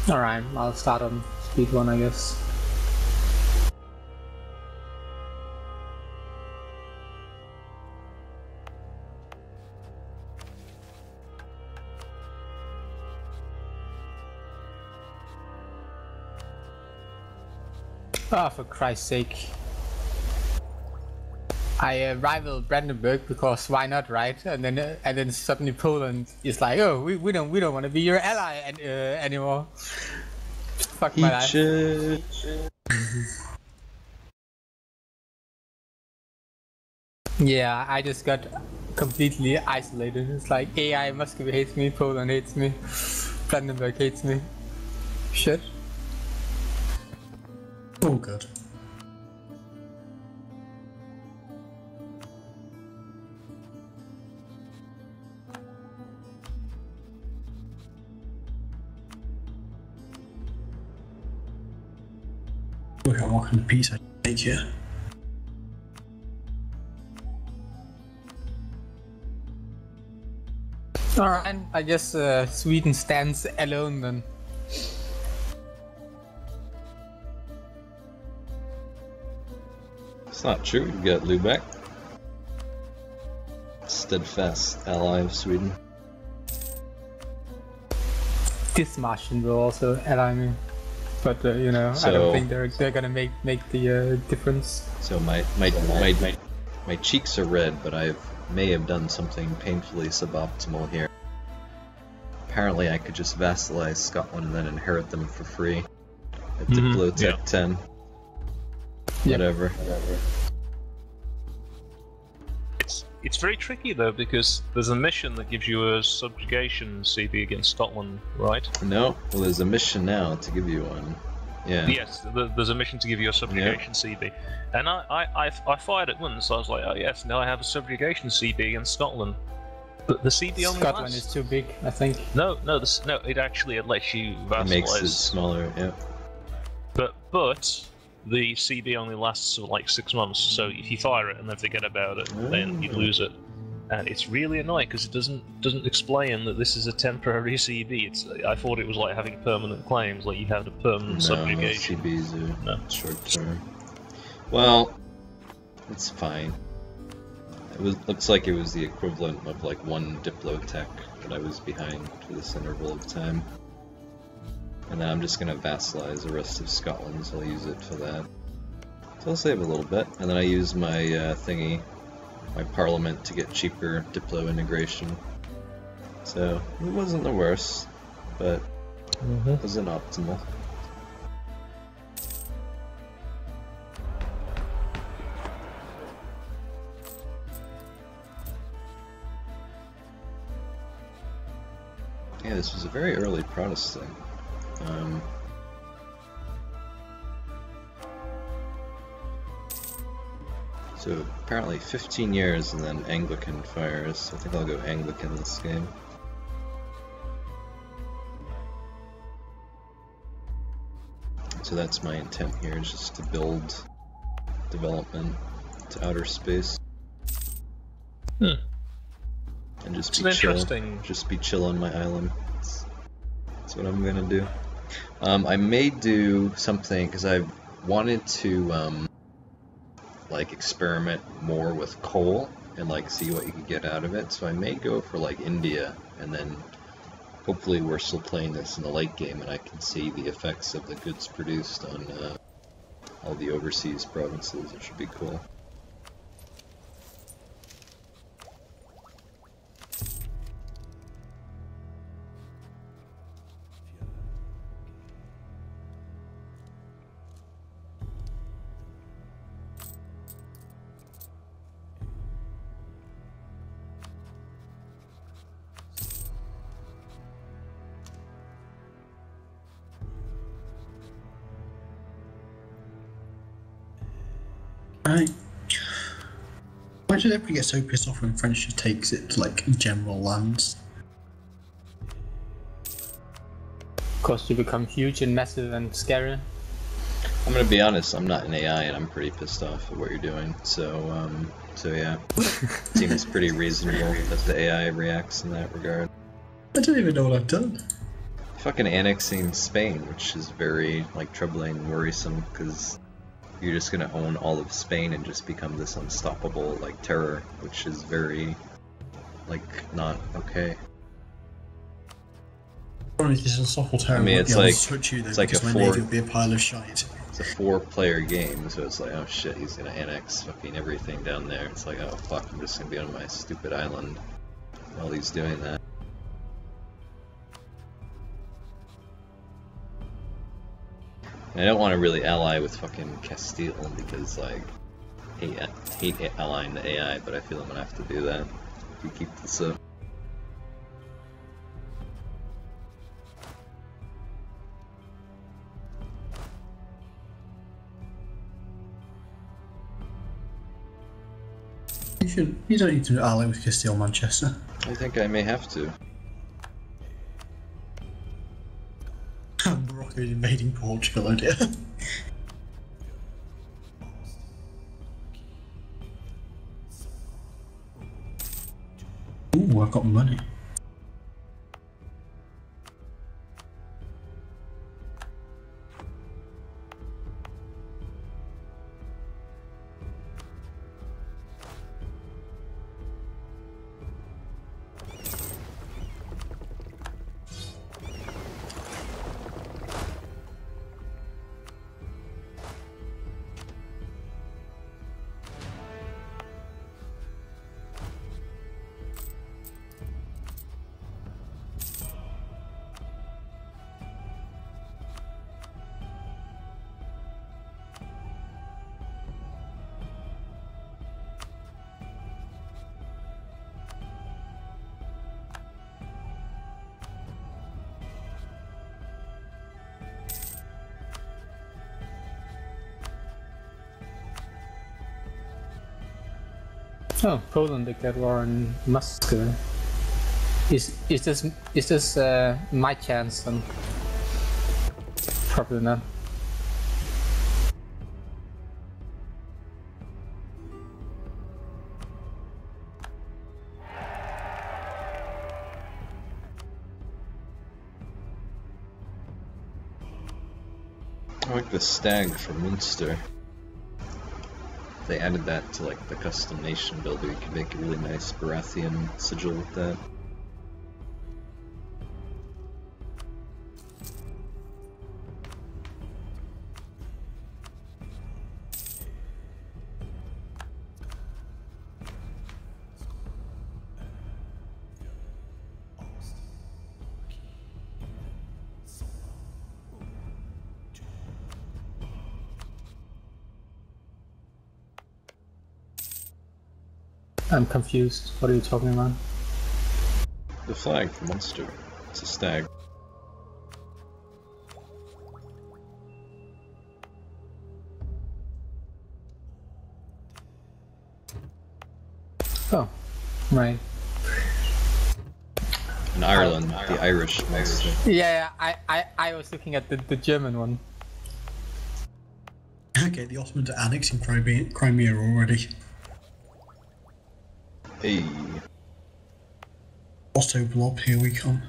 Alright, I'll start on speed 1, I guess. Oh, for Christ's sake. I rival Brandenburg because why not, right? And then suddenly Poland is like, oh, we don't want to be your ally anymore. Fuck my life. Yeah, I just got completely isolated. It's like AI Moscow hates me, Poland hates me, Brandenburg hates me. Shit. Oh god. Look at what kind of piece I take here. Alright, I guess Sweden stands alone then. It's not true, you got Lubeck. Steadfast ally of Sweden. This Martian will also ally me. But you know, I don't think they're gonna make the difference. So my cheeks are red, but I may have done something painfully suboptimal here. Apparently I could just vassalize Scotland and then inherit them for free at Diplotech 10. Whatever. It's very tricky though, because there's a mission that gives you a subjugation CB against Scotland, right? No, well there's a mission now to give you one. Yeah. Yes, there's a mission to give you a subjugation CB. And I fired it once, I was like, oh yes, now I have a subjugation CB against Scotland. But the CB only Scotland is too big, I think. No, it actually lets you vassalize. It makes it smaller, yeah. But the CB only lasts for like 6 months, so if you fire it and then forget about it, then you lose it. And it's really annoying because it doesn't explain that this is a temporary CB. I thought it was like having permanent claims, like you have a permanent subjugation. CBs are short term. Well, it's fine. Looks like it was the equivalent of like one Diplotech that I was behind for this interval of time. And then I'm just gonna vassalize the rest of Scotland, so I'll use it for that. So I'll save a little bit, and then I use my my parliament to get cheaper Diplo integration. So it wasn't the worst, but it wasn't optimal. Yeah, this was a very early Protestant. So apparently 15 years and then Anglican fires. I think I'll go Anglican this game. So that's my intent here, is just to build development to outer space. And just be chill. Just be chill on my island. That's what I'm gonna do. I may do something because I wanted to like experiment more with coal and like see what you could get out of it. So I may go for like India, and then hopefully we're still playing this in the late game and I can see the effects of the goods produced on all the overseas provinces. It should be cool. Why did everybody get so pissed off when French just takes it to like general lands? Because you become huge and massive and scary. I'm gonna be honest, I'm not an AI and I'm pretty pissed off at what you're doing, so yeah. Seems pretty reasonable that the AI reacts in that regard. I don't even know what I've done. fucking annexing Spain, which is very like troubling and worrisome because you're just gonna own all of Spain and just become this unstoppable like terror, which is very like not okay. This unstoppable terror. I mean, it's like a it'll be a pile of shite. It's a 4-player game, so it's like, oh shit, he's gonna annex fucking everything down there. It's like, oh fuck, I'm just gonna be on my stupid island while he's doing that. I don't want to really ally with fucking Castile because, like, hate allying the AI, but I feel I'm gonna have to do that if we keep this up. You don't need to ally with Castile, Manchester. I think I may have to. Morocco is invading Portugal, oh dear. Ooh, I've got money. Oh, Poland declared war on Moscow. Is this my chance then? Probably not. I like the stag from Munster. If they added that to like the custom nation builder, you could make a really nice Baratheon sigil with that. I'm confused. What are you talking about? The flag for Munster. It's a stag. Oh, right. In Ireland, the Irish Munster. Yeah, I was looking at the German one. Okay, the Ottomans are annexing Crimea already. Hey. Otto Blob, here we come.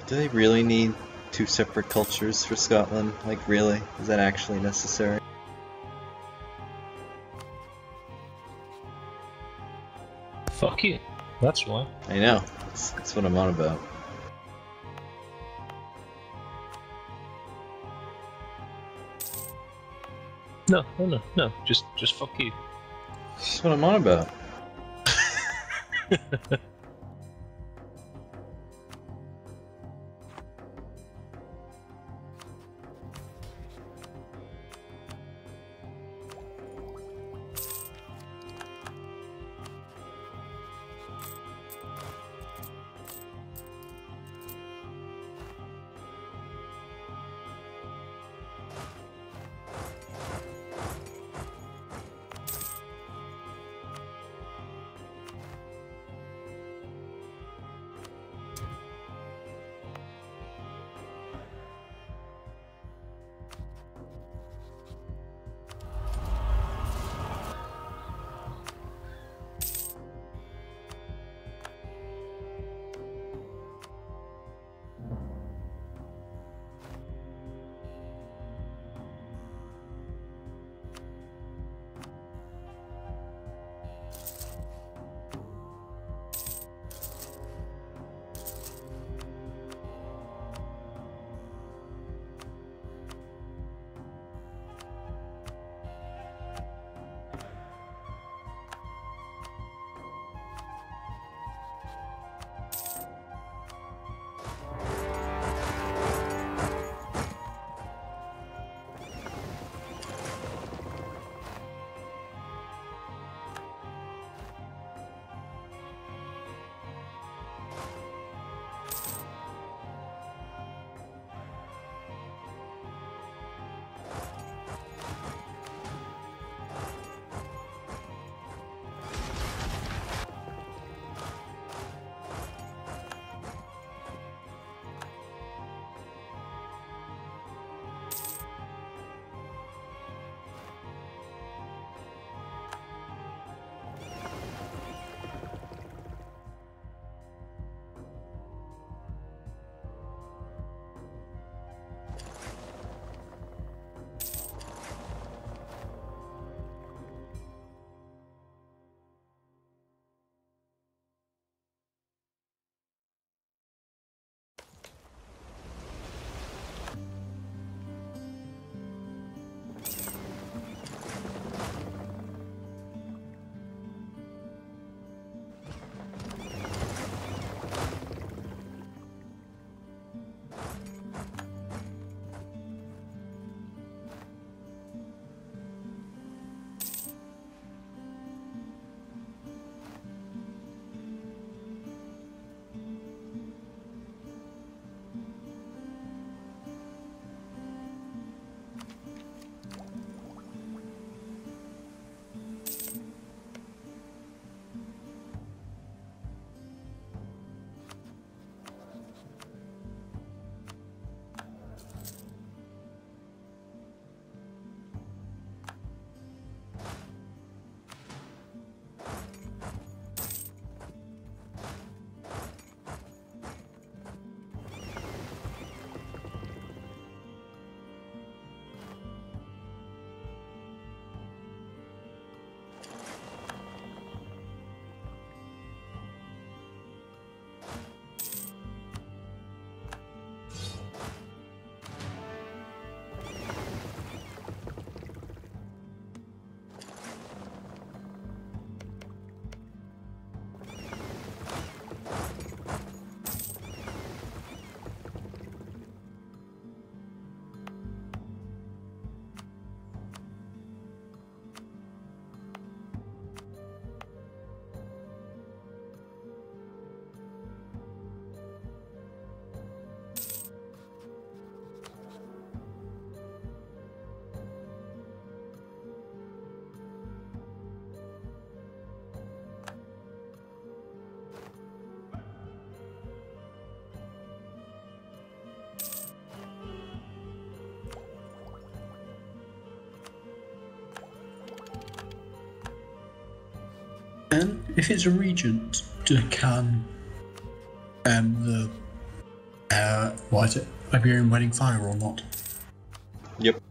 Do they really need two separate cultures for Scotland? Like, really? Is that actually necessary? Fuck you. That's why. I know. That's what I'm on about. No. Just fuck you. That's what I'm on about. And if it's a regent, can the what is it, Iberian Wedding fire or not? Yep.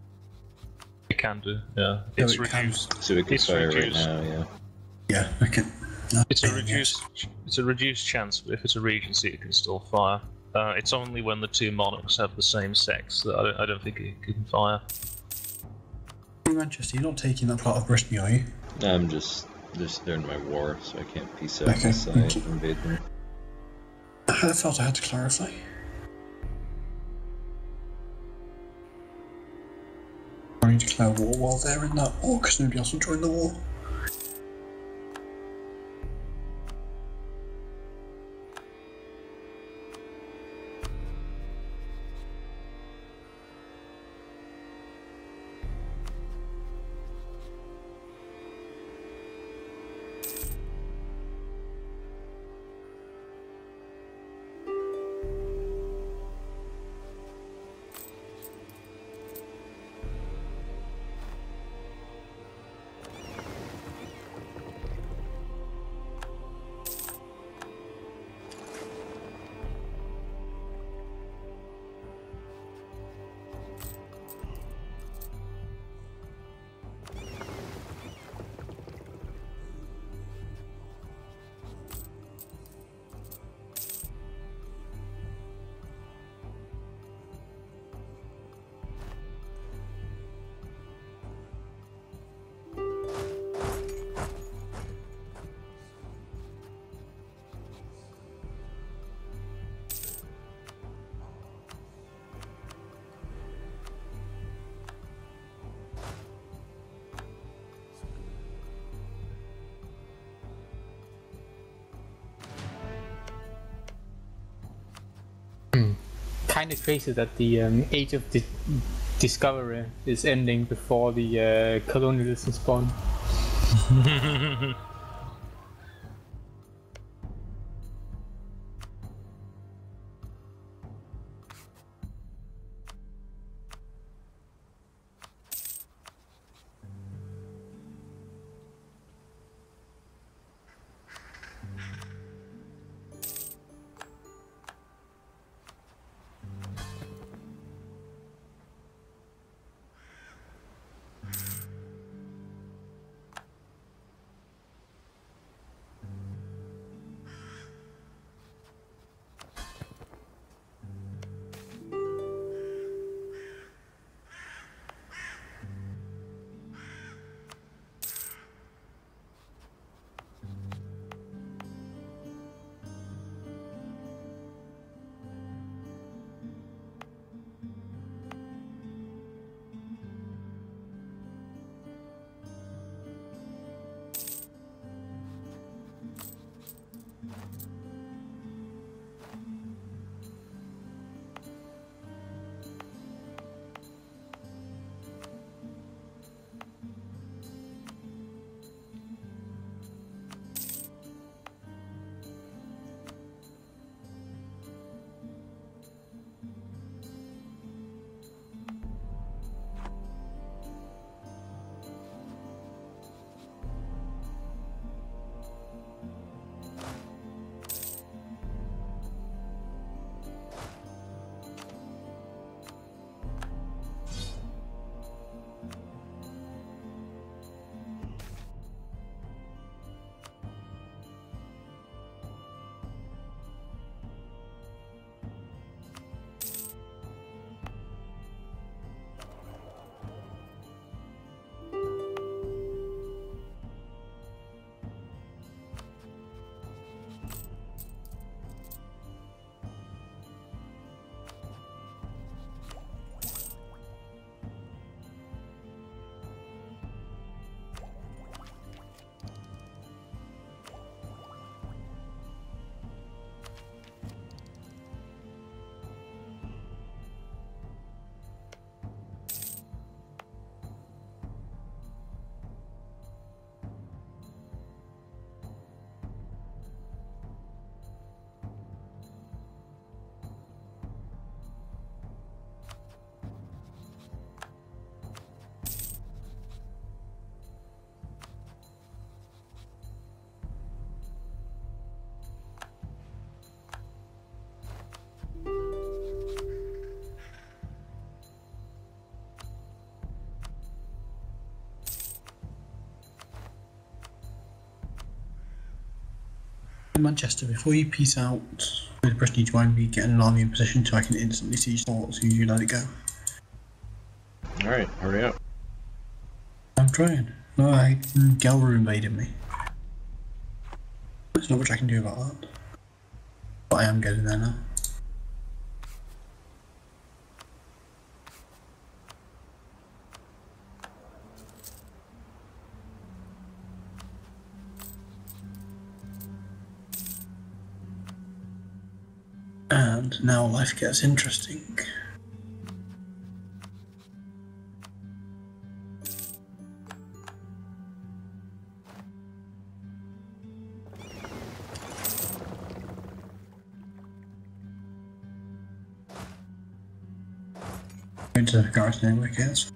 It can do, yeah. It's it can. reduced. So it can It's fire reduced. right now, yeah. Yeah, okay. It's a reduced chance, but if it's a regency, it can still fire. It's only when the two monarchs have the same sex that I don't think it can fire. Manchester, you're not taking that part of Brittany, are you? I'm just they're in my war, so I can't peace out my side and invade them. I felt I had to clarify. I declare war while they're in that war, because nobody else will join the war. Kind of crazy that the age of discovery is ending before the colonialism spawn. Manchester, before you peace out with Brittany, do you mind me getting an army in position so I can instantly siege forts as you let it go? Alright, hurry up. I'm trying. Alright, Gelru invaded me. There's not much I can do about that. But I am getting there now. And now life gets interesting. Going to Gareth anyway, guess.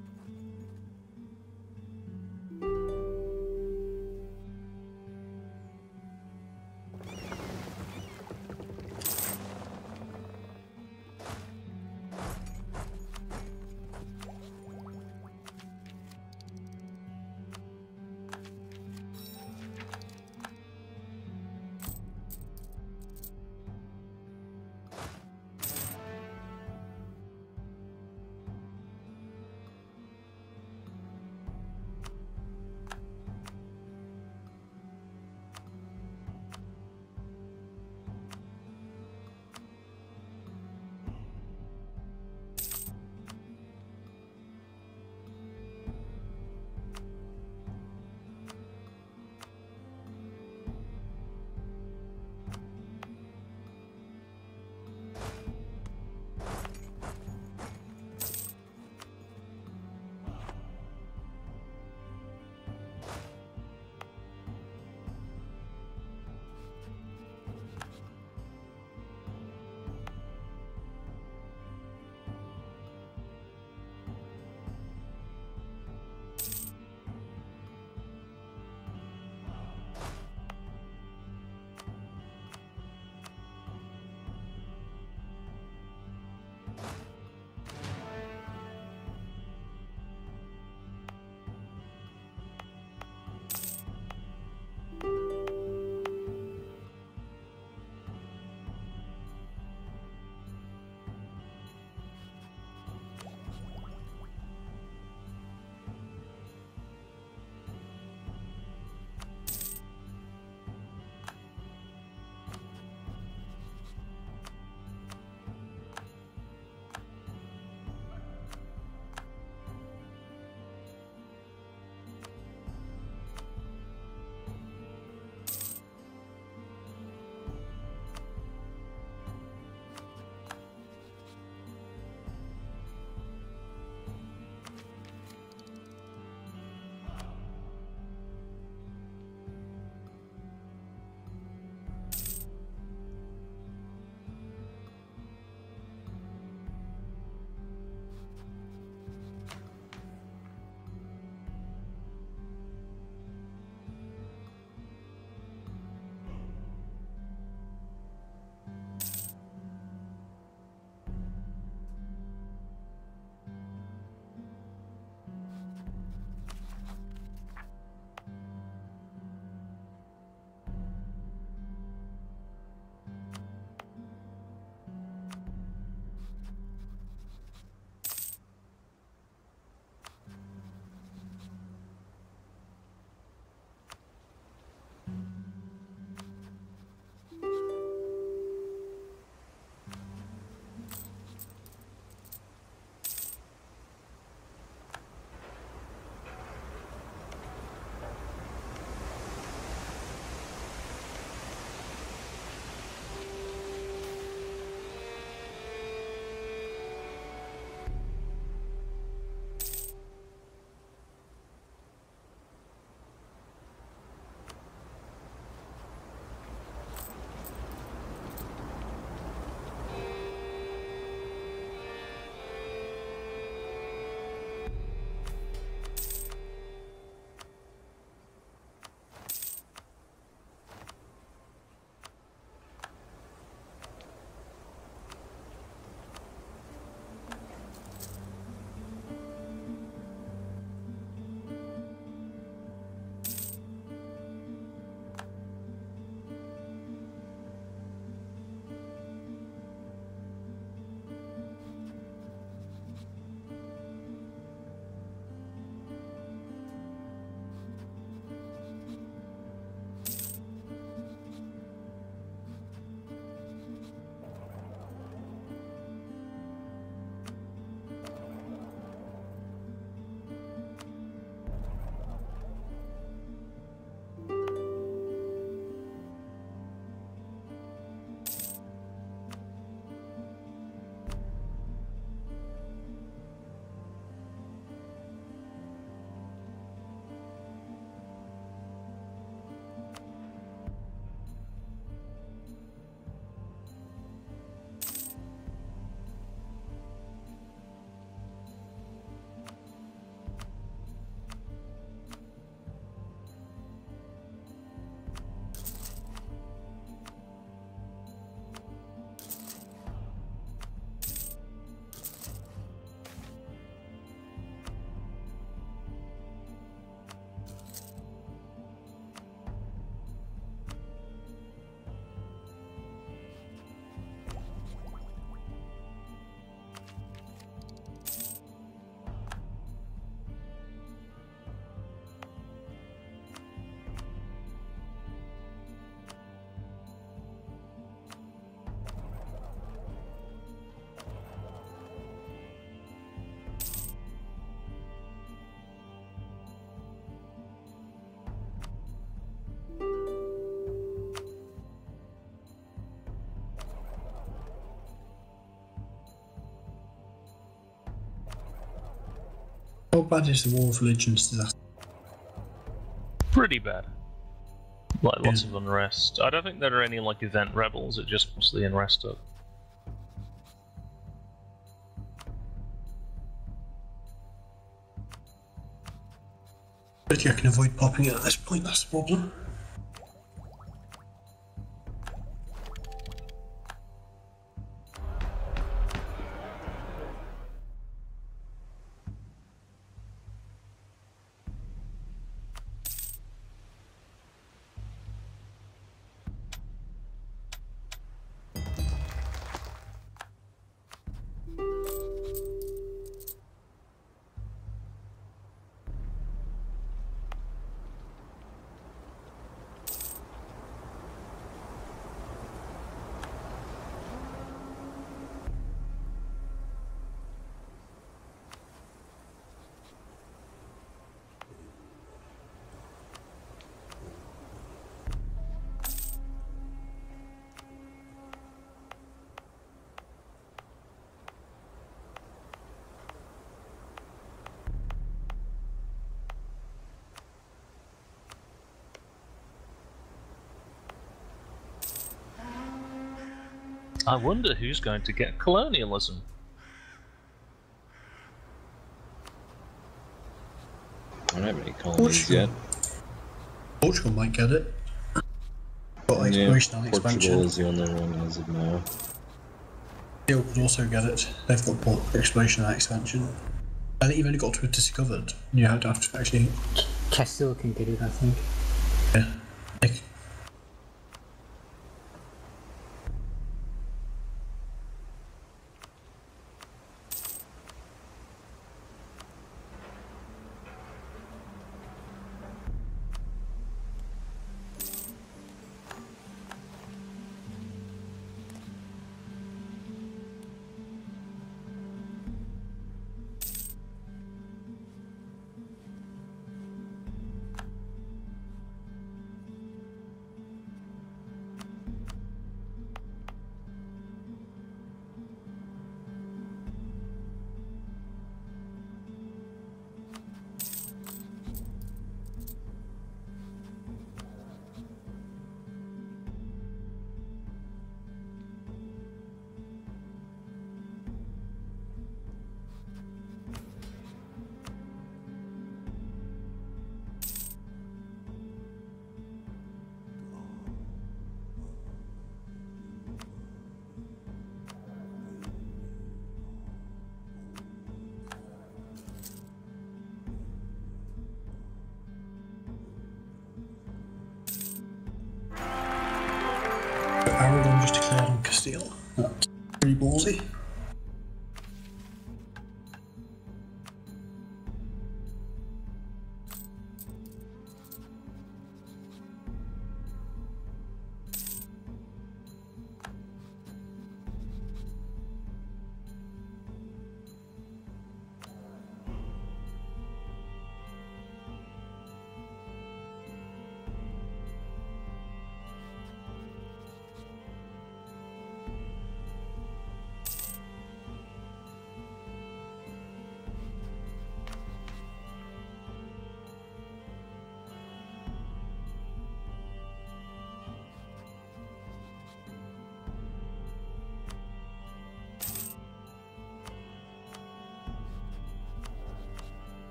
How bad is the War of Religions disaster? Pretty bad. Like, lots of unrest. I don't think there are any, like, event rebels, it just puts the unrest up. But you can avoid popping it at this point, that's the problem. I wonder who's going to get colonialism. I don't have any colonies yet. Portugal might get it. Got exploration and expansion. Portugal is the only one as of now. Brazil could also get it. They've got port exploration and expansion. I think you've only got to have discovered. You have to actually. Castile can get it, I think. Yeah.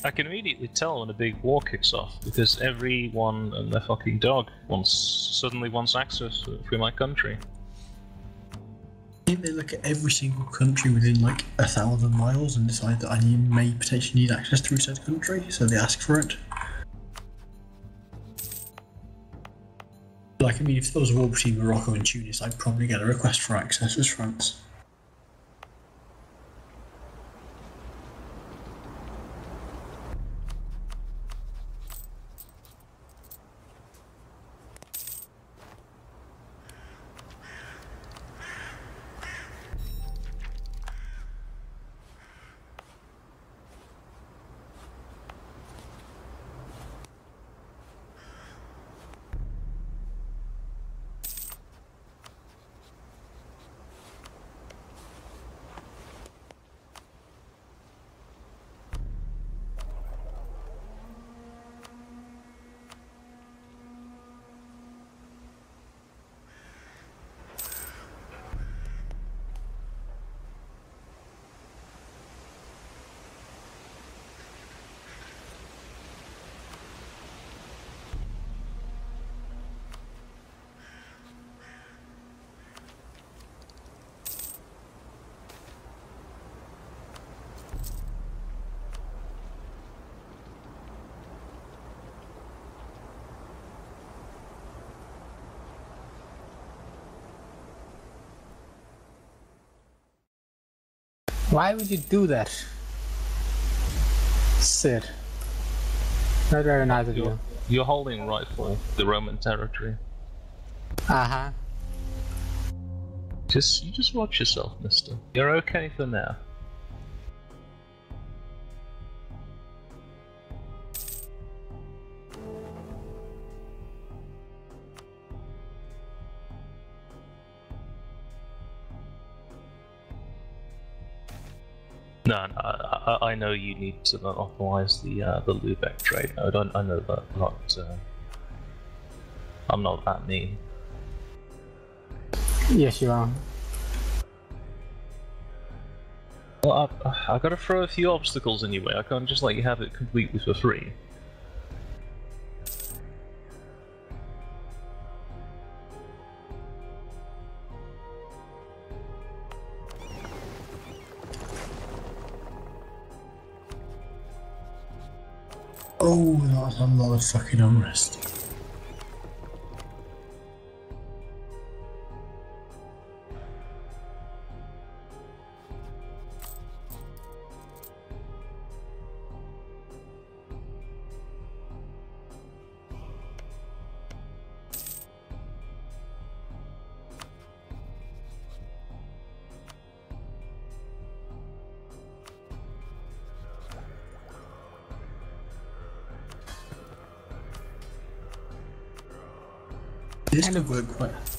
I can immediately tell when a big war kicks off, because everyone and their fucking dog suddenly wants access through my country. I think they look at every single country within like 1,000 miles and decide that I may potentially need access through said country, so they ask for it. Like, I mean, if there was a war between Morocco and Tunis, I'd probably get a request for access as France. Why would you do that? Sid. Not very nice of you. You're holding rightful the Roman territory. Uh-huh. You just watch yourself, mister. You're okay for now. No, I know you need to monopolize the Lubeck trade. I know that. I'm not that mean. Yes, you are. Well, I gotta throw a few obstacles in your way. I can't just let you have it completely for free. Oh, that's a lot of fucking unrest. This could work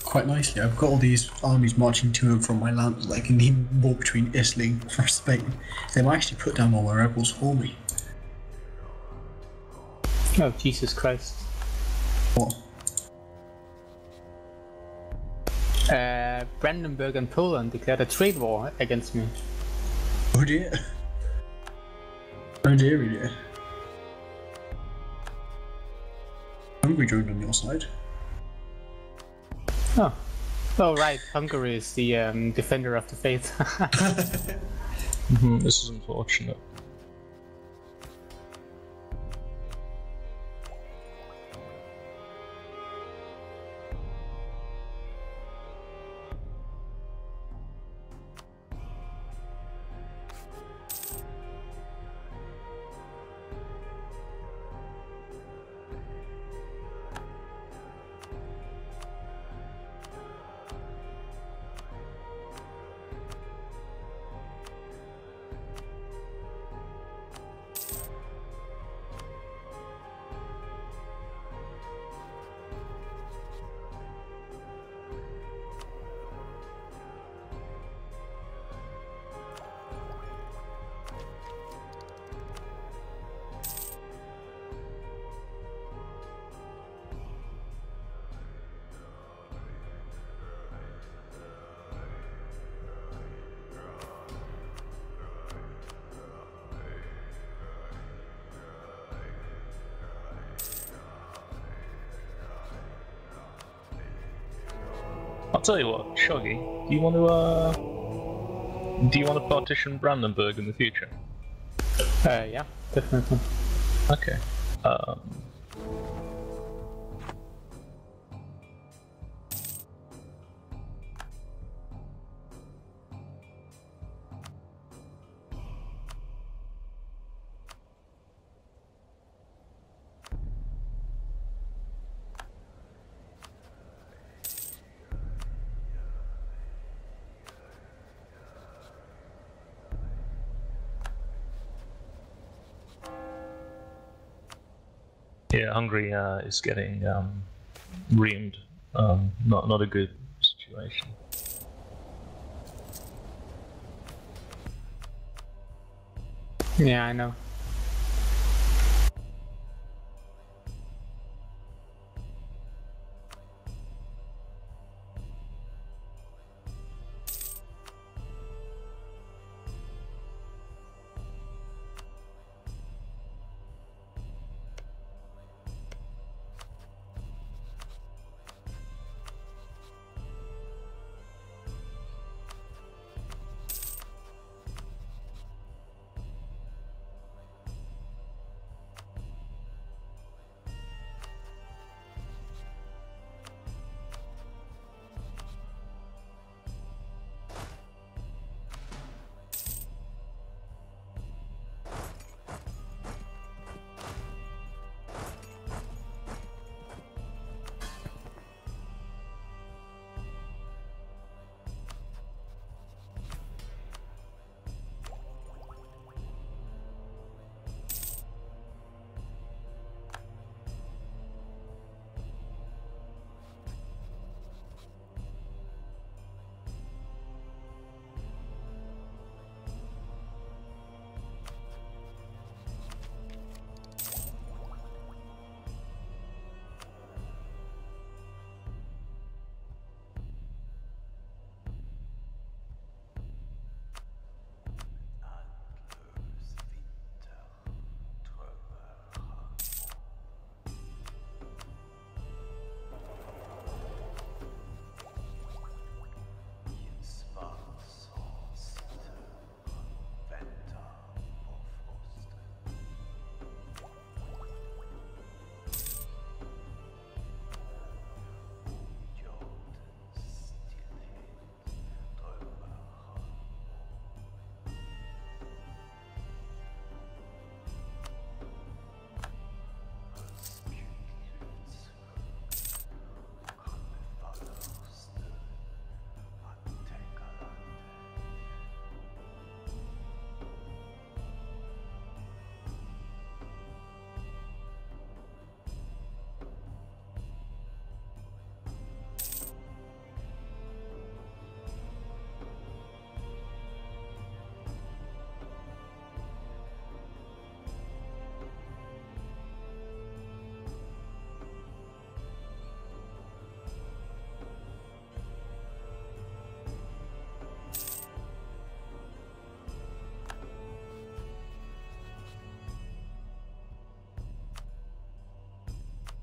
quite nicely. I've got all these armies marching to and from my lands, like in the war between Italy and Spain. They might actually put down all the rebels for me. Oh, Jesus Christ. What? Brandenburg and Poland declared a trade war against me. Oh dear. Oh dear, dear. Hungary joined on your side. Oh. Oh, right. Hungary is the defender of the faith. This is unfortunate. I'll tell you what, Shoggy, do you want to partition Brandenburg in the future? Yeah, definitely. Okay. Yeah, Hungary is getting reamed. Not a good situation. Yeah, I know.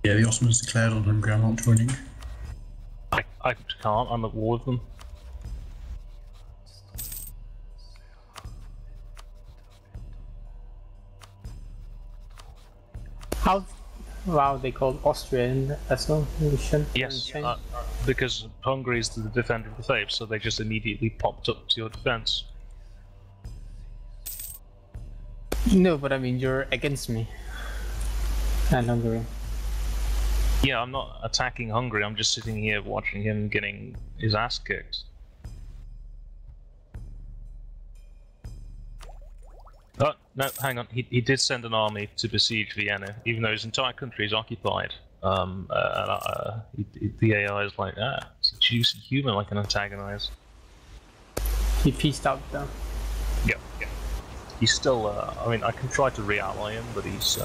Yeah, the Ottomans declared on Hungary, I'm not joining. I can't, I'm at war with them. How? Wow, they called Austria as well. Yes, because Hungary is the defender of the faith, so they just immediately popped up to your defense. No, but I mean, you're against me. And Hungary. Yeah, I'm not attacking Hungary, I'm just sitting here watching him getting his ass kicked. Oh, no, hang on, he did send an army to besiege Vienna, even though his entire country is occupied. The AI is like, it's a juicy human I can antagonize. He pieced out though. Yeah. He's still, I mean, I can try to re-ally him, but he's,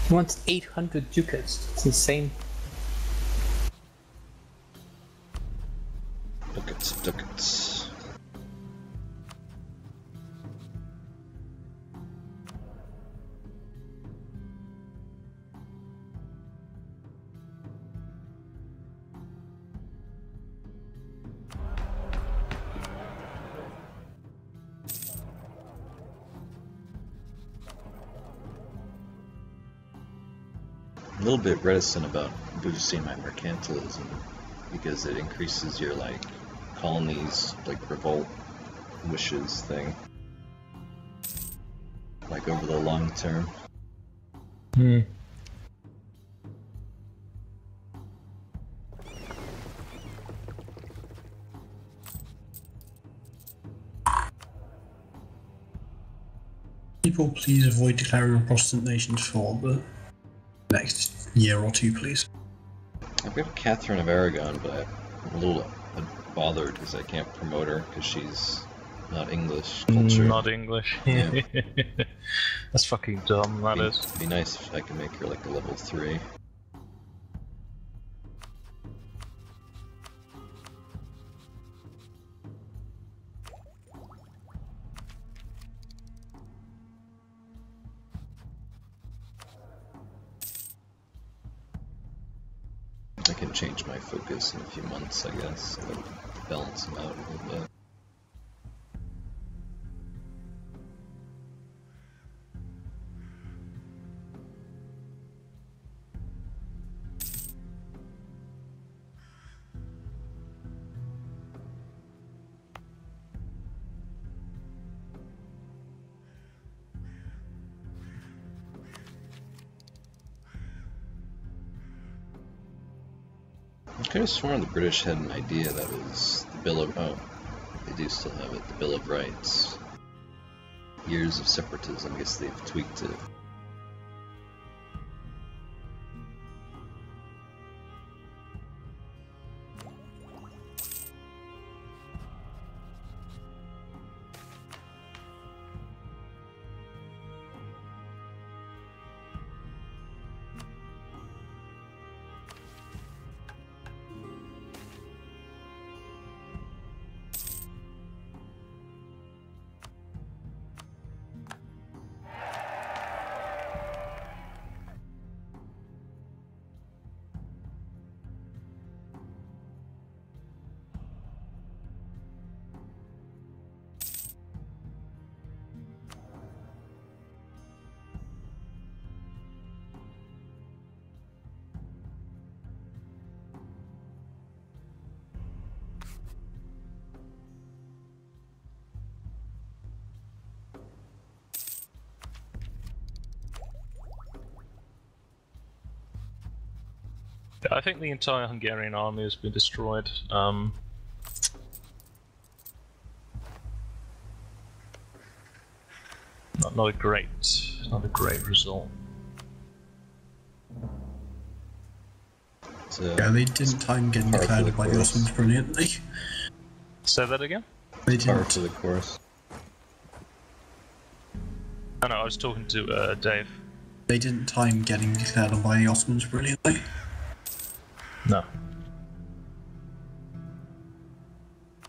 He wants 800 ducats. It's insane. Ducats. a little bit reticent about boosting my mercantilism because it increases your like colonies like revolt wishes thing, like over the long term. People, please avoid declaring Protestant nations for the next year or two, please. I've got Catherine of Aragon, but I'm a little bothered because I can't promote her because she's not English culture. Not English. Yeah. That's fucking dumb, that is. It'd be nice if I could make her like a level 3. I can change my focus in a few months, I guess, so to balance them out a little bit. I could have sworn the British had an idea that was the Bill of... oh, they do still have it, the Bill of Rights. Years of separatism, I guess they've tweaked it. I think the entire Hungarian army has been destroyed. Not a great result. Yeah, they didn't time getting declared by the Ottomans brilliantly. Say that again? They didn't. Power to the chorus. Oh no, I was talking to Dave. They didn't time getting declared by the Ottomans brilliantly. No.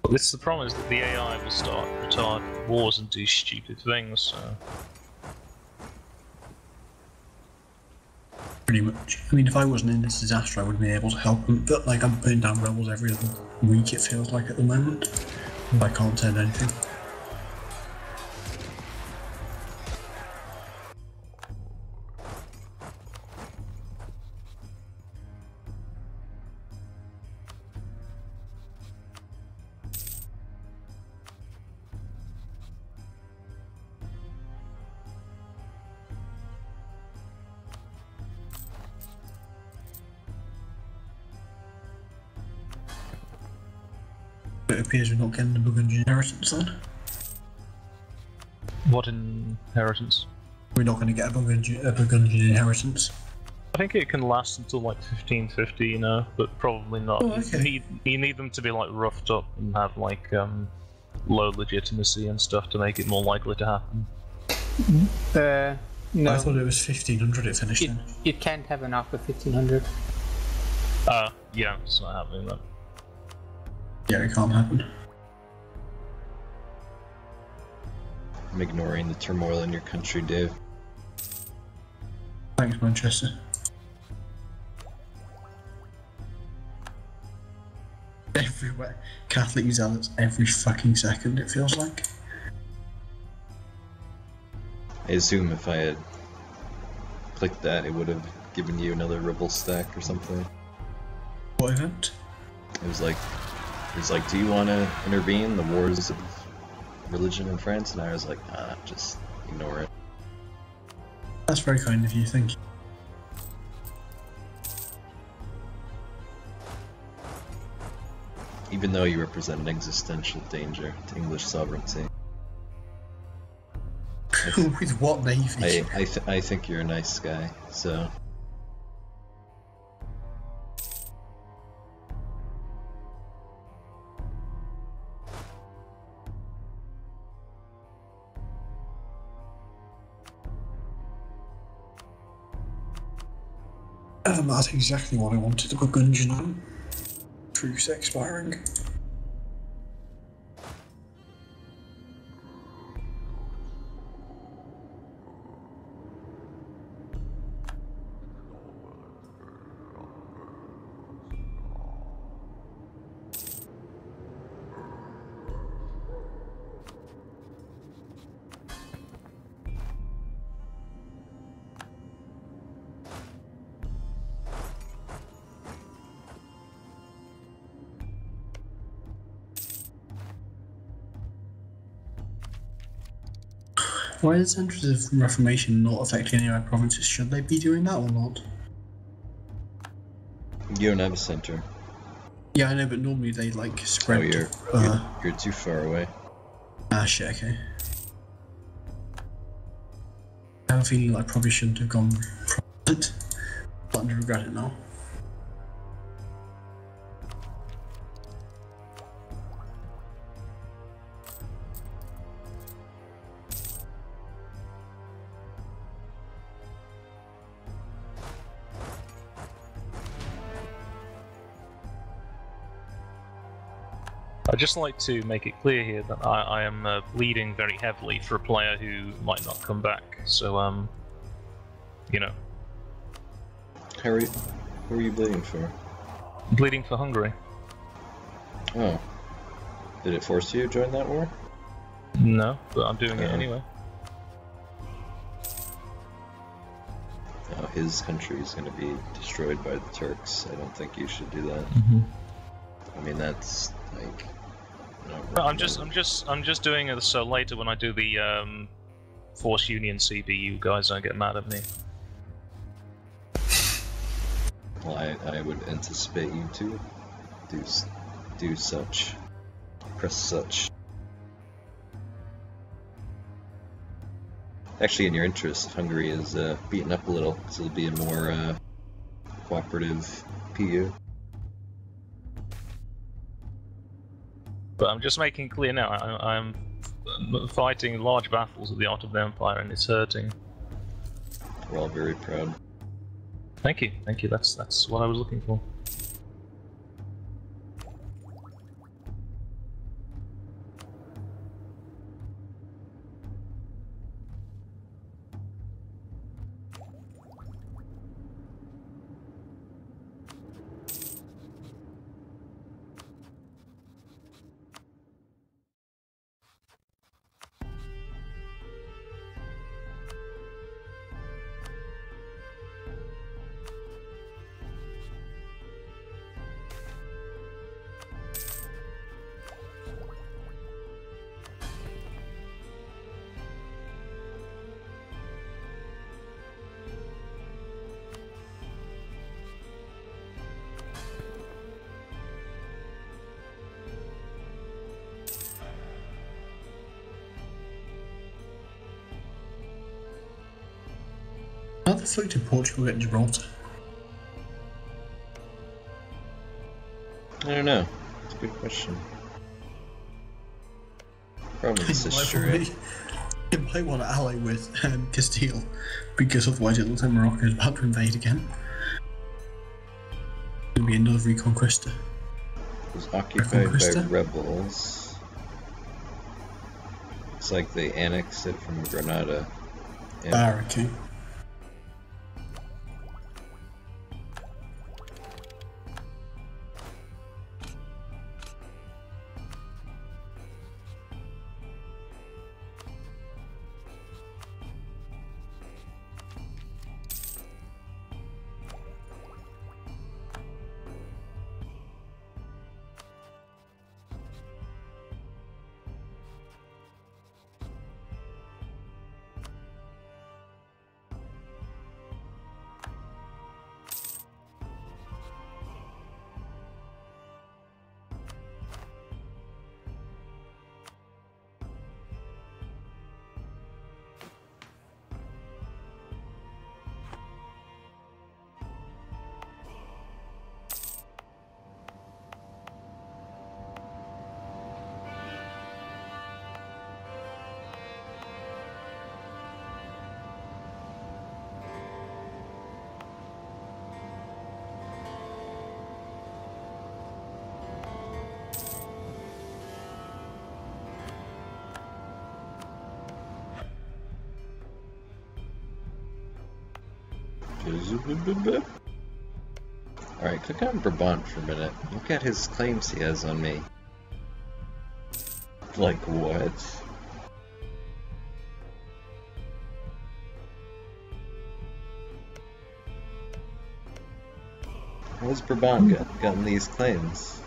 Well, this is the problem, is that the AI will start retard wars and do stupid things, so... Pretty much. I mean, if I wasn't in this disaster, I would be able to help them, but like, I'm putting down rebels every other week, it feels like, at the moment. I can't turn anything. It appears we're not getting the Burgundian inheritance then. What inheritance? We're not going to get a Burgundian inheritance. I think it can last until like 1550, you know, but probably not. Oh, okay. You need them to be like roughed up and have like low legitimacy and stuff to make it more likely to happen. No. I thought it was 1500 it finished in. It can't happen after 1500. Yeah, it's not happening then. Yeah, it can't happen. I'm ignoring the turmoil in your country, Dave. Thanks, Manchester. Everywhere. Catholic zealots every fucking second, it feels like. I assume if I had clicked that, it would have given you another rebel stack or something. What event? It was like, do you want to intervene the wars of religion in France? And I was like, nah, just ignore it. That's very kind of you, thank you. Even though you represent an existential danger to English sovereignty. With what navy? I think you're a nice guy, so... That's exactly what I wanted to put Gungeon on. Truce expiring. Why is the Centers of Reformation not affecting any of my provinces? Should they be doing that or not? You don't have a center. Yeah, I know, but normally they like spread. Oh, you're too far away. Ah, shit, okay. I have a feeling I probably shouldn't have gone for it. Starting to regret it now. I'd just like to make it clear here that I am bleeding very heavily for a player who might not come back. So, you know. Who are you bleeding for? I'm bleeding for Hungary. Oh. Did it force you to join that war? No, but I'm doing it anyway. Oh, his country is going to be destroyed by the Turks. I don't think you should do that. I mean, that's like. No, I'm just doing it so later when I do the Force Union CBU guys don't get mad at me. Well, I would anticipate you to do such, press such. Actually, in your interest, if Hungary is beaten up a little, so it'll be a more cooperative PU. But I'm just making clear now, I'm fighting large battles of the Art of the Empire and it's hurting. We're all very proud. Thank you, that's what I was looking for. How the fuck did Portugal get Gibraltar? I don't know. It's a good question. Probably this history. It might want to ally with Castile, because otherwise it looks like Morocco is about to invade again. It'll be another Reconquista. It was occupied by rebels. It's like they annexed it from Granada. Okay. Alright, click on Brabant for a minute. Look at his claims he has on me. Like, what? How's Brabant gotten these claims?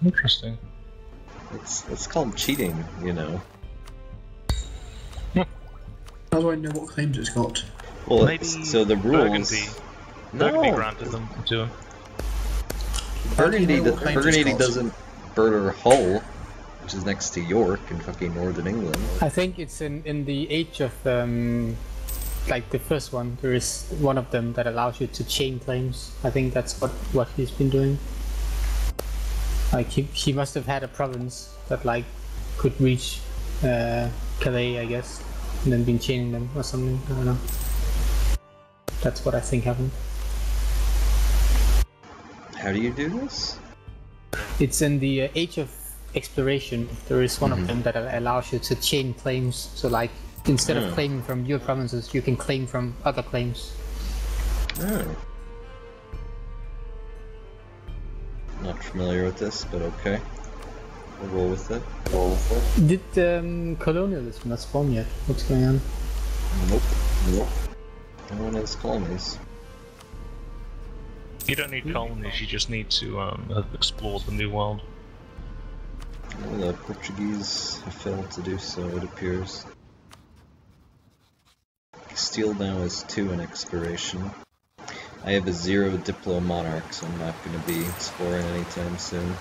Interesting. It's called cheating, you know. How do I know what claims it's got? Well, Maybe so the rules. Burgundy granted them to him. Burgundy Burgundy doesn't border Hull, which is next to York in fucking northern England. I think it's in the age of like the first one. There is one of them that allows you to chain claims. I think that's what he's been doing. Like he must have had a province that like could reach Calais, I guess, and then been chaining them or something. I don't know. That's what I think happened. How do you do this? It's in the age of exploration. There is one of them that allows you to chain claims. So like instead of claiming from your provinces, you can claim from other claims. Oh. Not familiar with this, but okay. We'll roll with it. Did colonialism not spawn yet? What's going on? Nope. No one has colonies. You don't need colonies, you just need to have explored the New World. Well, the Portuguese have failed to do so, it appears. Castile now is 2 in exploration. I have a 0 Diplo Monarch, so I'm not going to be exploring anytime soon.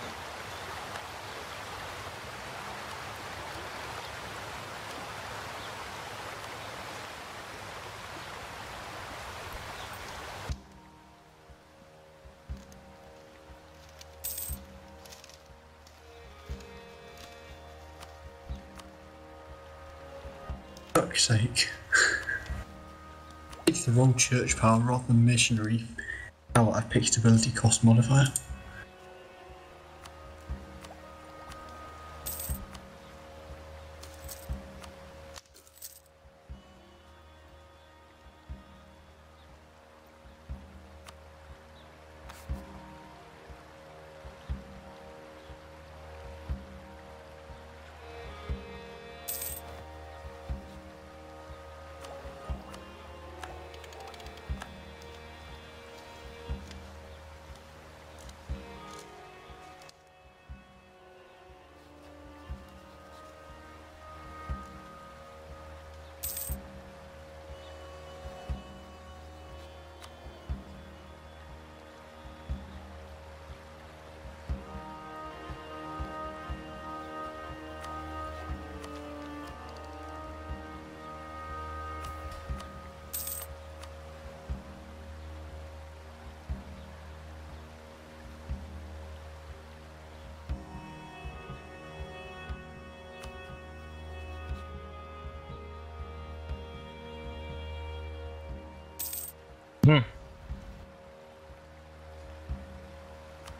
Fuck's sake. It's the wrong church power rather than missionary. Oh, I picked stability cost modifier.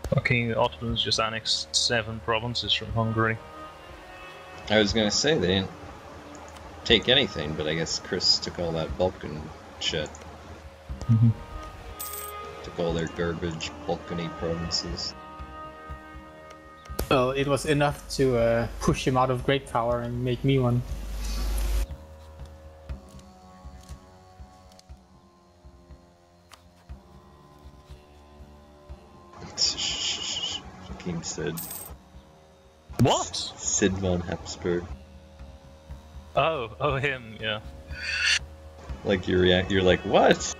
Fucking Ottomans just annexed 7 provinces from Hungary. I was gonna say they didn't take anything, but I guess Chris took all that Balkan shit. Took all their garbage Balkany provinces. Well, it was enough to push him out of great power and make me one. Fucking Sid. What? Sid von Habsburg. Oh, him, yeah. Like you react, you're like, what?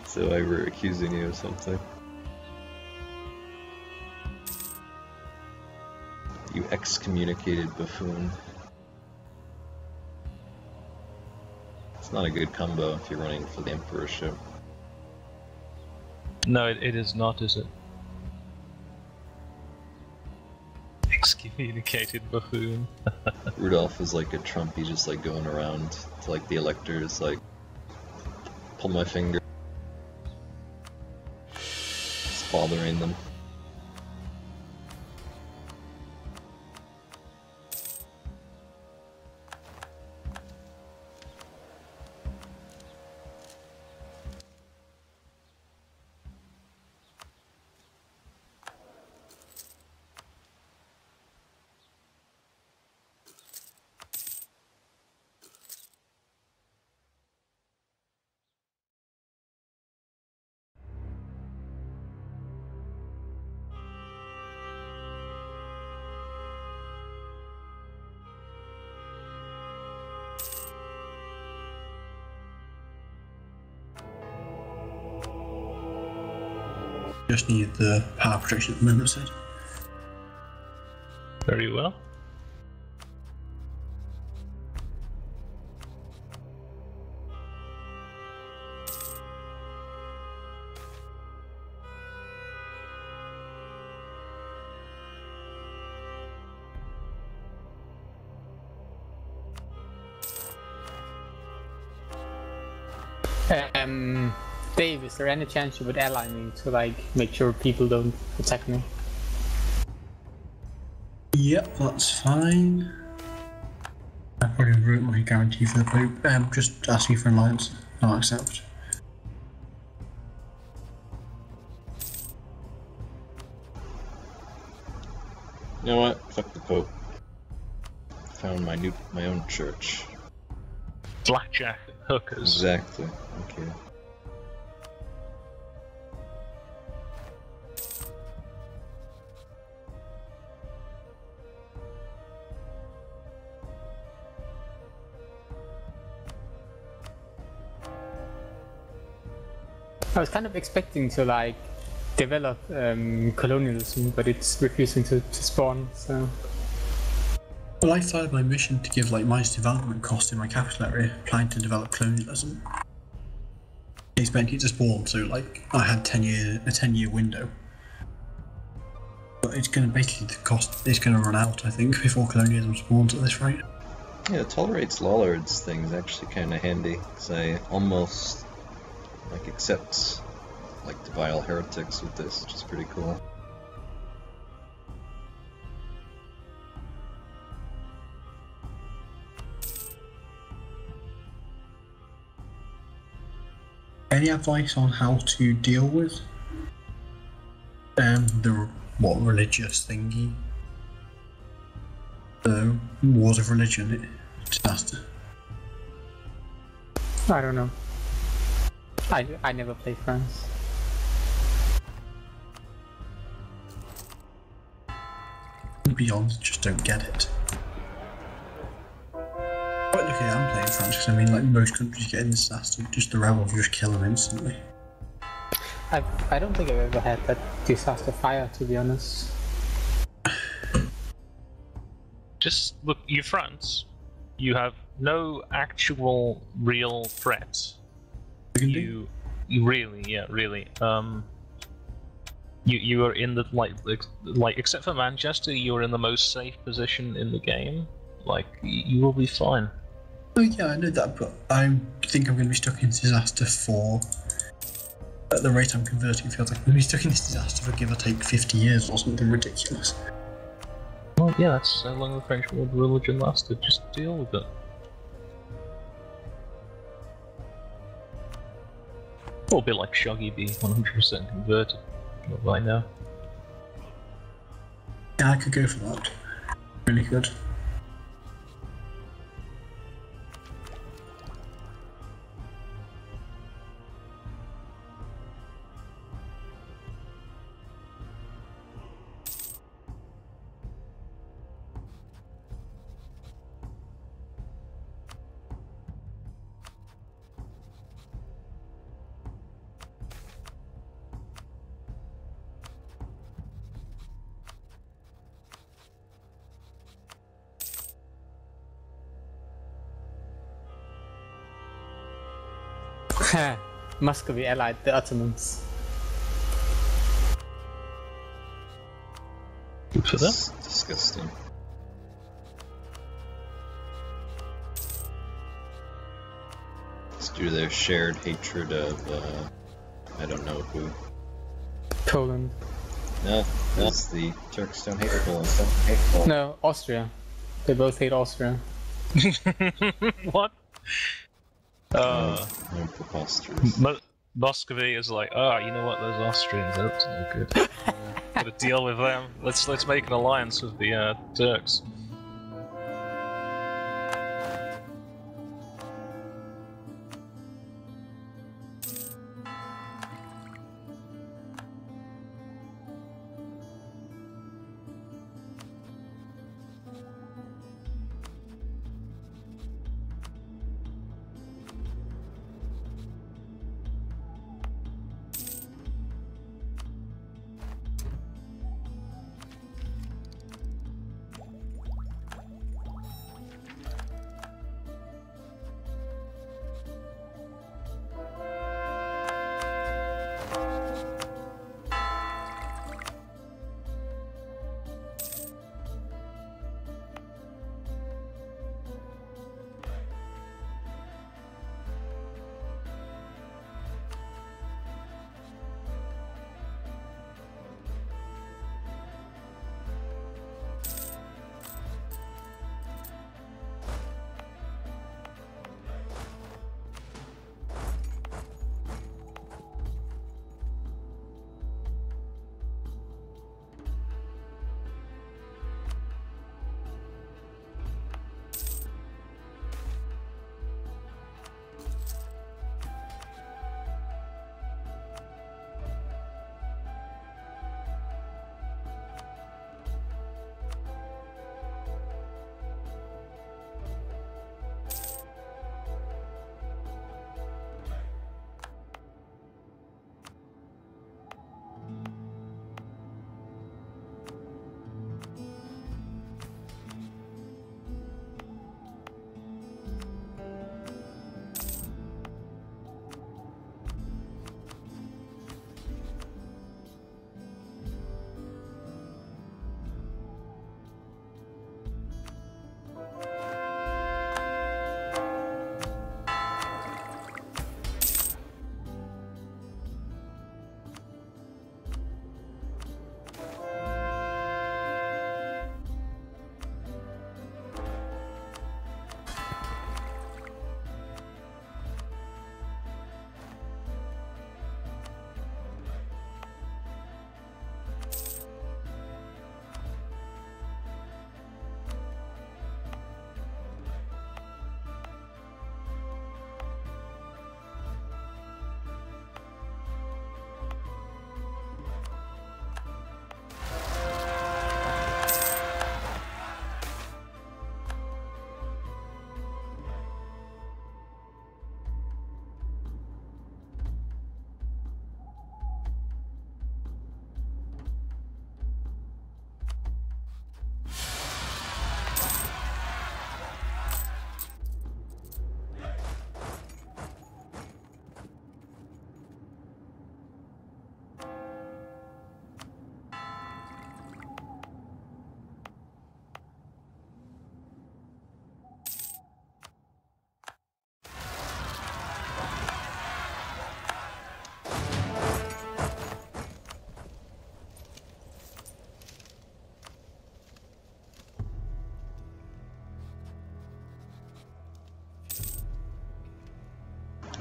So I were accusing you of something. You excommunicated buffoon. It's not a good combo if you're running for the emperorship. No, it is not, is it? Excommunicated buffoon. Rudolph is like a Trump, he's just like going around to like the electors, like, pull my finger. It's bothering them. Just need the power protection at the moment, said. Very well. Dave, is there any chance you would ally me to like make sure people don't attack me? Yep, that's fine. I probably wrote my guarantee for the Pope. Just ask me for an alliance. I'll accept. You know what? Fuck the Pope. Found my own church. Blackjack and hookers. Exactly. Okay. I was kind of expecting to like develop colonialism, but it's refusing to spawn, so... Well, I started my mission to give like minus development cost in my capital area, planning to develop colonialism. Expecting it to spawn, so like I had a 10-year window. But it's gonna basically the cost is gonna run out, I think, before colonialism spawns at this rate. Yeah, tolerates Lollards thing is actually kind of handy, because I almost like accept like the vile heretics with this, which is pretty cool. Any advice on how to deal with the religious thingy? The wars of religion disaster. I don't know. I never play France. To be honest, just don't get it. But okay, I'm playing France because I mean, like most countries get in disaster, just the rebels just kill them instantly. I don't think I've ever had that disaster fire, to be honest. Just look, you're France. You have no actual real threat. You really, yeah, really. You are in the like except for Manchester, you're in the most safe position in the game. Like you will be fine. Oh yeah, I know that, but I think I'm going to be stuck in disaster for. At the rate I'm converting, feels like I'm going to be stuck in this disaster for give or take 50 years or something ridiculous. Well, yeah, that's how long the French world religion lasted. Just deal with it. Or a bit like Shoggy be 100% converted right now. Yeah, I could go for that. Really good. Muscovy allied the Ottomans. Good for them. Disgusting. It's due to their shared hatred of, I don't know who. Poland. No, that's the Turks don't hate Poland, don't hate Poland. No, Austria. They both hate Austria. What? They're preposterous. Muscovy is like, you know what? Those Austrians, that's no good. Gotta deal with them. Let's make an alliance with the Turks.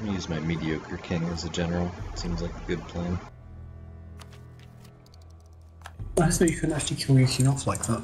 I'm gonna use my mediocre king as a general. Seems like a good plan. I thought you couldn't actually kill your king off like that.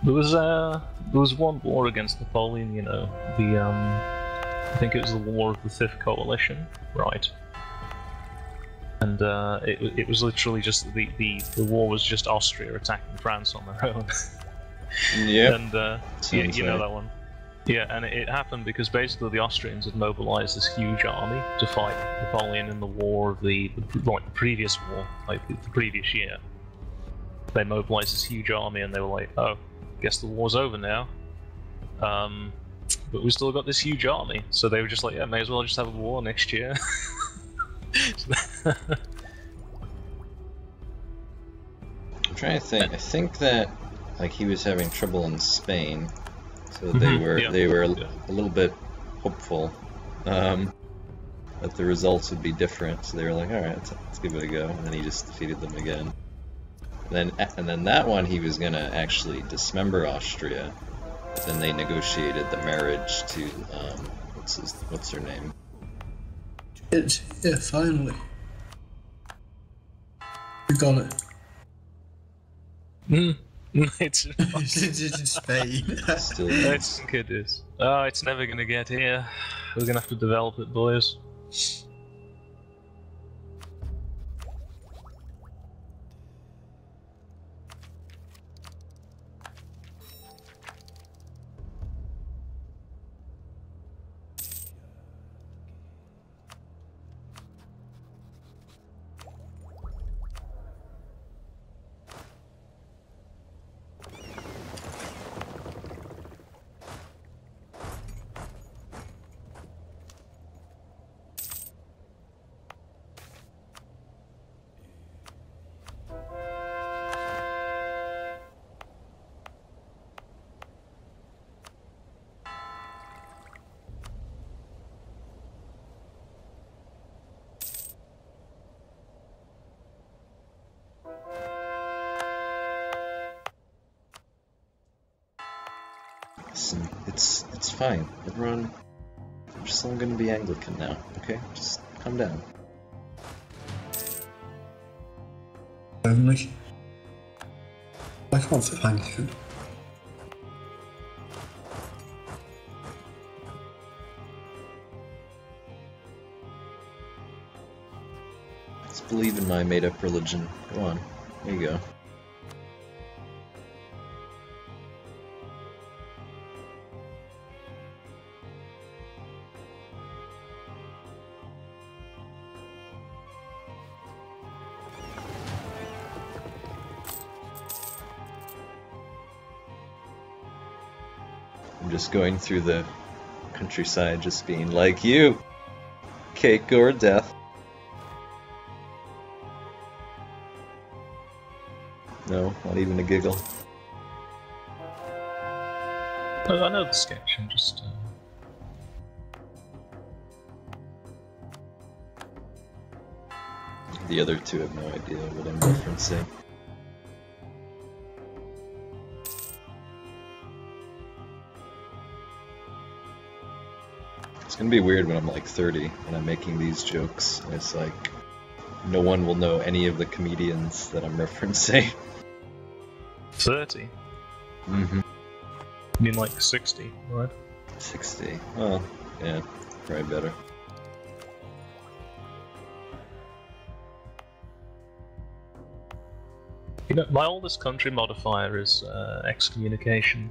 There was one war against Napoleon, you know, I think it was the War of the Fifth Coalition, right? And it was literally just the war was just Austria attacking France on their own. Yeah. And you know that one. Yeah, and it happened because basically the Austrians had mobilized this huge army to fight Napoleon in the war of the previous war, like the previous year. They mobilized this huge army and they were like, oh, guess the war's over now. But we still got this huge army, so they were just like, yeah, may as well just have a war next year. I'm trying to think. I think that like he was having trouble in Spain, so they were a little bit hopeful that the results would be different. So they were like, all right, let's give it a go. And then he just defeated them again. And then that one he was gonna actually dismember Austria. But then they negotiated the marriage to what's her name? Yeah, finally. We got it. It's in Spain. Still, I think it is. Oh, it's never gonna get here. We're gonna have to develop it, boys. it's fine. just all gonna be Anglican now, okay? Just calm down. Only. I can't fit Anglican. Let's believe in my made-up religion. Go on. There you go. I'm just going through the countryside, just being like, you! Cake or death. No, not even a giggle. Oh, I know the sketch, I'm just... The other two have no idea what I'm referencing. It's gonna be weird when I'm like 30 and I'm making these jokes, and it's like no one will know any of the comedians that I'm referencing. 30? Mm-hmm. You mean like 60, right? 60. Oh, yeah, probably better. You know, my oldest country modifier is excommunication.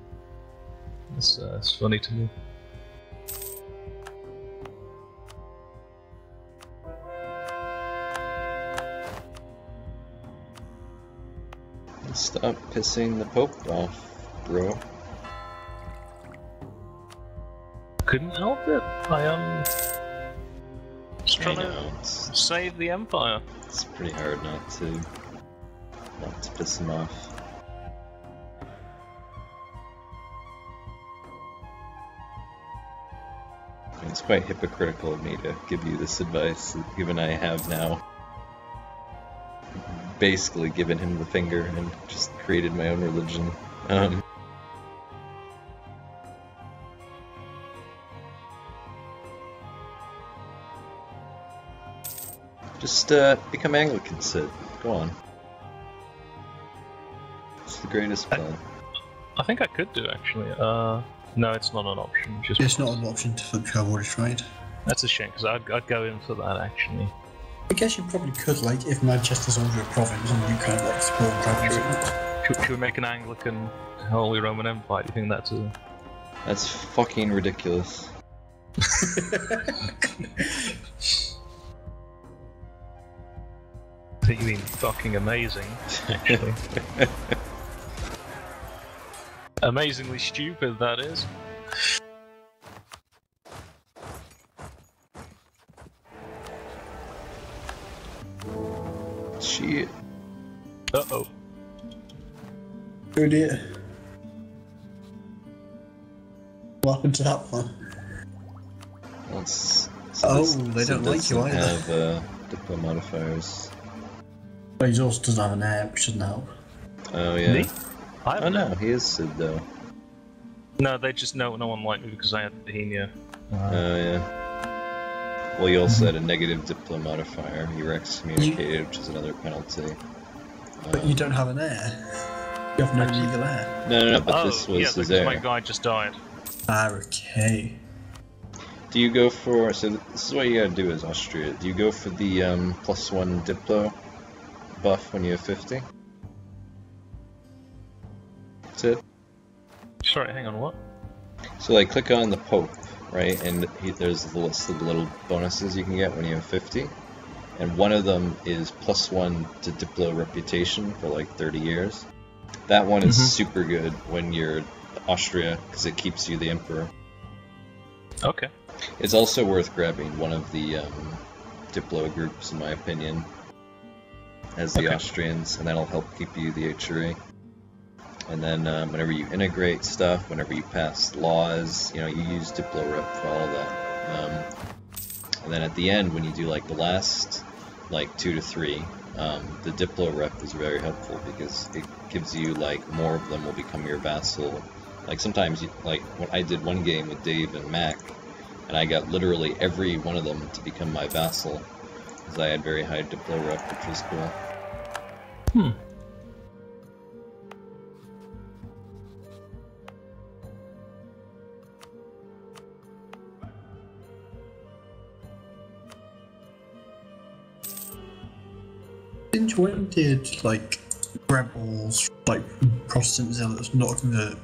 It's funny to me. Stop pissing the Pope off, bro. Couldn't help it. I just trying to save the Empire. It's pretty hard not to piss him off. And it's quite hypocritical of me to give you this advice, given I have now basically given him the finger and just created my own religion. Just become Anglican, Sid. Go on. It's the greatest plan. I think I could do, actually. No, it's not an option. It's not an option to flip your I've tried. That's a shame, because I'd go in for that, actually. I guess you probably could, like, if Manchester's under a province and you kind of like support graduate. Should we make an Anglican Holy Roman Empire? Do you think that's a... That's fucking ridiculous. You mean fucking amazing, actually. Amazingly stupid, that is. Shit. Uh-oh. Oh dear. What happened to that one? Well, they don't like you either. Have diplo modifiers. But he also doesn't have an air, which doesn't help. Oh yeah. Me? Oh no, he is Sid though. No, they just no one liked me because I had Bohemia. Oh yeah. Well, you also had a negative diplo modifier. You were excommunicated, which is another penalty. But you don't have an heir. You have no legal heir. No, but this was his heir. My guy just died. Ah, okay. Do you go for... So this is what you gotta do as Austria. Do you go for the +1 diplo buff when you have 50? That's it? Sorry, hang on, what? So like click on the Pope, right? And there's the list of little bonuses you can get when you have 50. And one of them is +1 to diplo reputation for like 30 years. That one is super good when you're Austria, because it keeps you the emperor. Okay. It's also worth grabbing one of the diplo groups, in my opinion, as the Austrians, and that'll help keep you the HRA. And then whenever you integrate stuff, whenever you pass laws, you use diplo rep for all of that. And then at the end, when you do like the last 2 to 3, the diplo rep is very helpful because it gives you like more of them will become your vassal. Like sometimes, like when I did one game with Dave and Mach, And I got literally every one of them to become my vassal, because I had very high Diplo rep, which was cool. Since when did, like, rebels, like, Protestant zealots not convert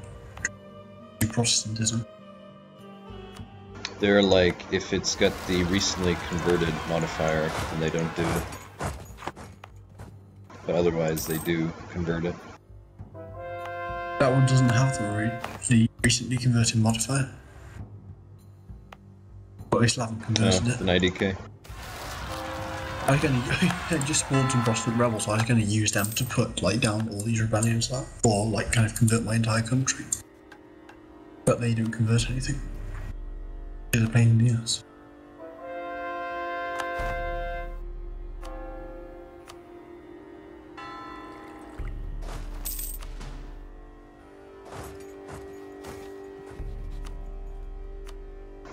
to Protestantism? They're like, if it's got the recently converted modifier, then they don't do it. But otherwise, they do convert it. That one doesn't have the recently converted modifier. But at least I haven't converted it. The 90k. I was gonna just spawned some Protestant rebels, so I was gonna use them to put like down all these rebellions or like kind of convert my entire country. But they don't convert anything. It's a pain in the ass.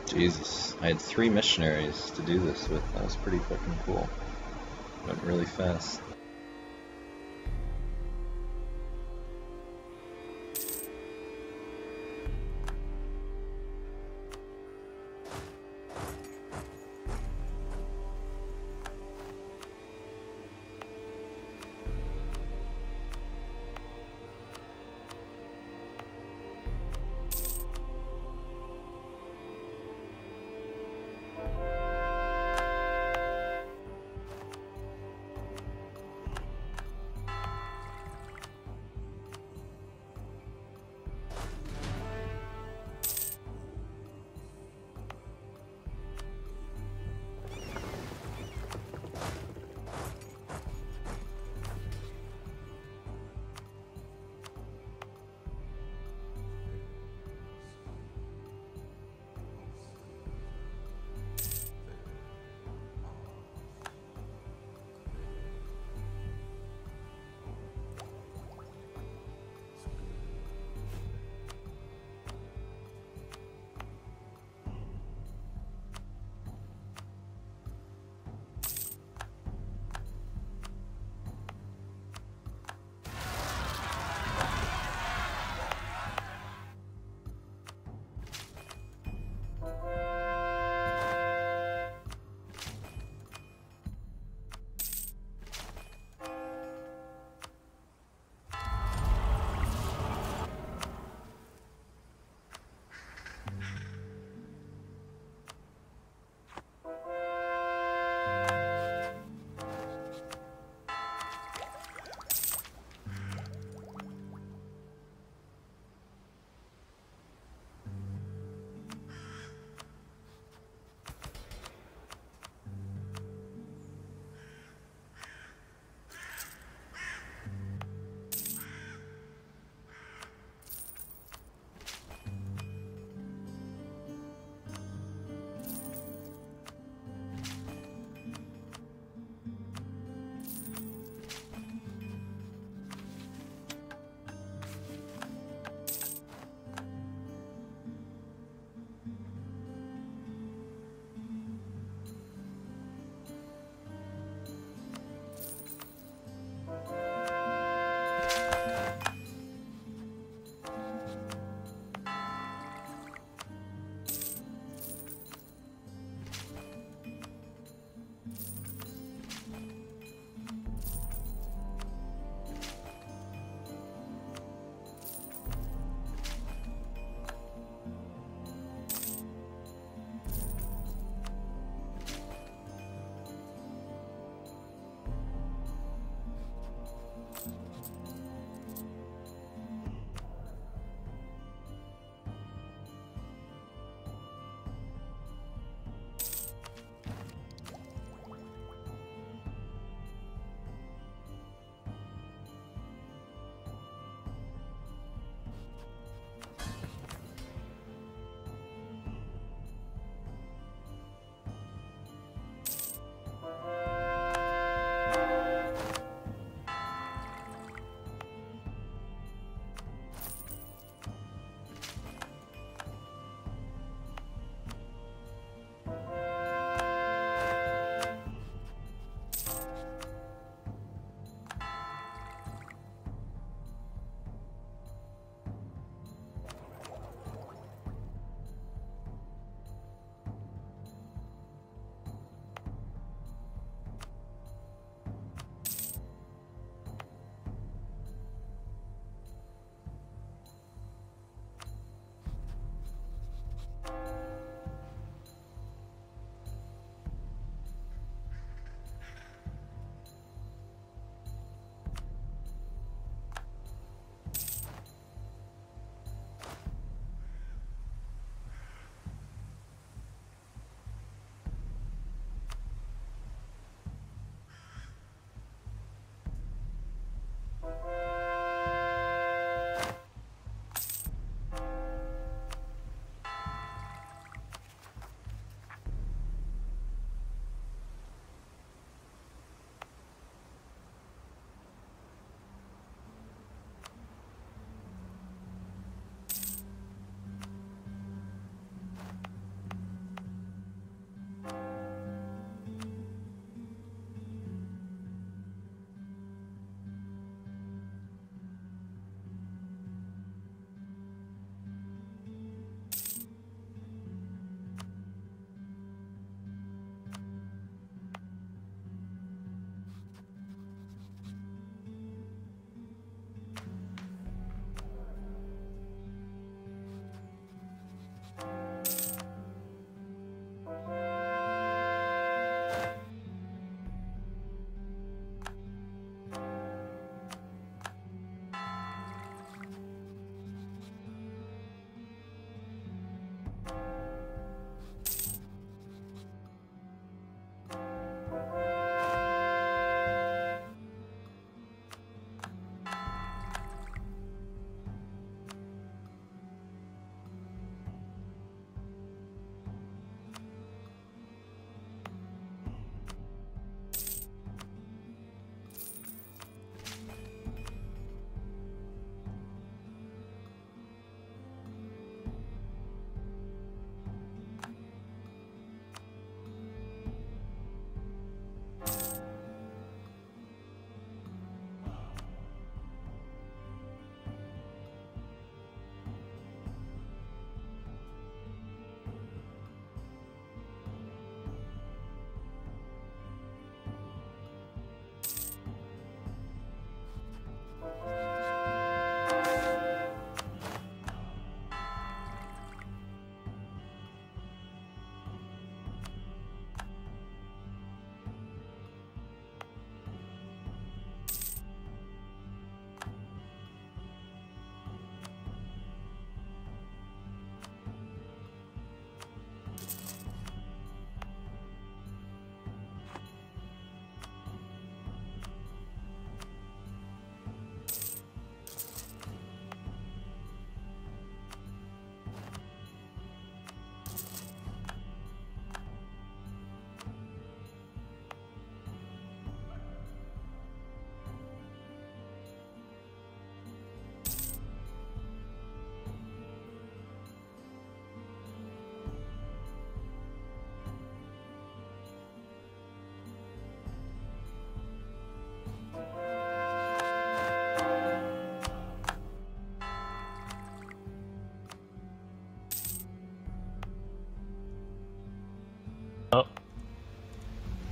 Jesus, I had 3 missionaries to do this with. That was pretty fucking cool. Went really fast.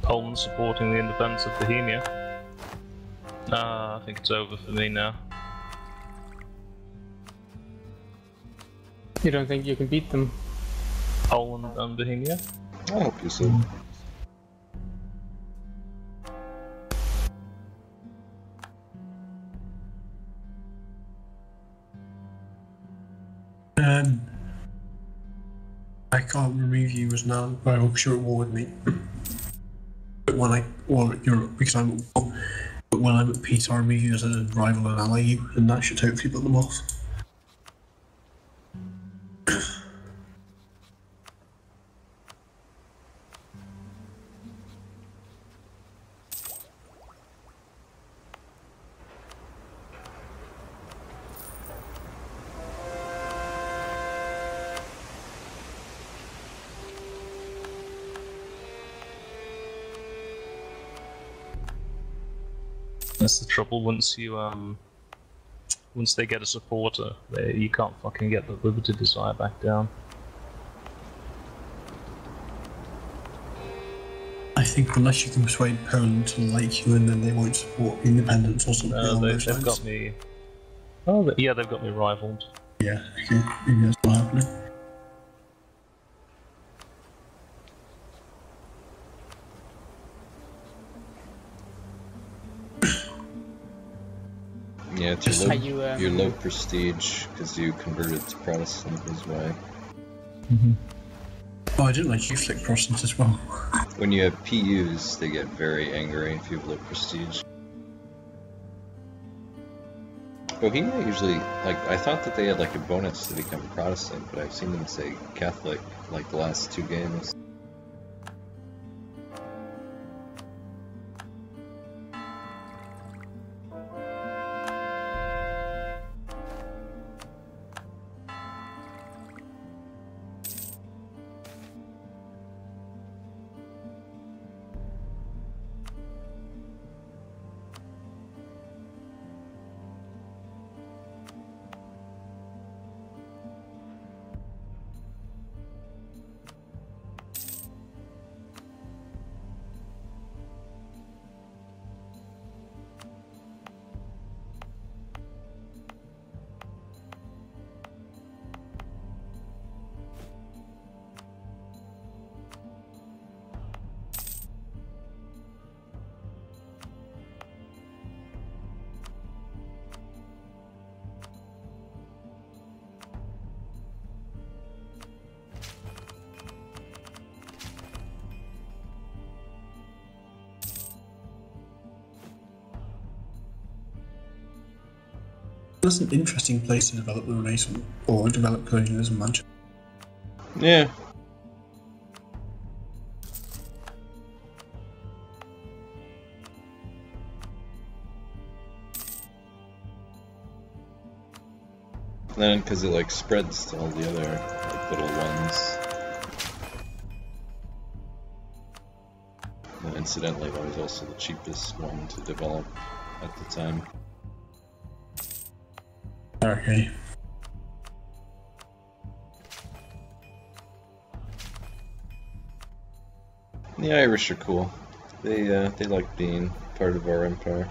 Poland supporting the independence of Bohemia. I think it's over for me now. You don't think you can beat them? Poland and Bohemia? I hope you so. I can't remove you as now, but I hope you're at war with me. But when you're because I'm at war. But when I'm at peace, I'll remove you as a rival and ally you, and that should hopefully put them off. That's the trouble. Once they get a supporter, you can't fucking get the Liberty Desire back down. I think unless you can persuade Poland to like you, and then they won't support independence or something. They've got me. Oh, yeah, they've got me rivaled. Yeah, okay, maybe that's not happening. Yeah, it's your low prestige because you converted to Protestant is why. Oh, I didn't like you flick Protestant as well. When you have PUs, they get very angry if you have low prestige. Bohemia usually, like, I thought that they had like a bonus to become Protestant, but I've seen them say Catholic like the last 2 games. That's an interesting place to develop the Renaissance, or develop colonialism, Manchester. Yeah. And then, because it like spreads to all the other like little ones. And incidentally, that was also the cheapest one to develop at the time. Okay. The Irish are cool. They like being part of our empire.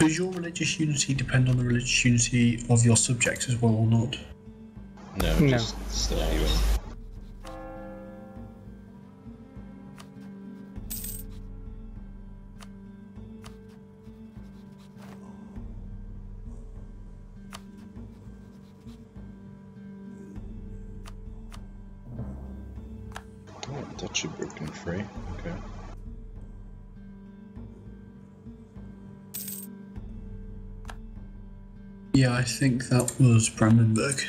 Does your religious unity depend on the religious unity of your subjects as well or not? No, just stuff you in. Oh, Dutch had broken free. Okay. Yeah, I think that was Brandenburg.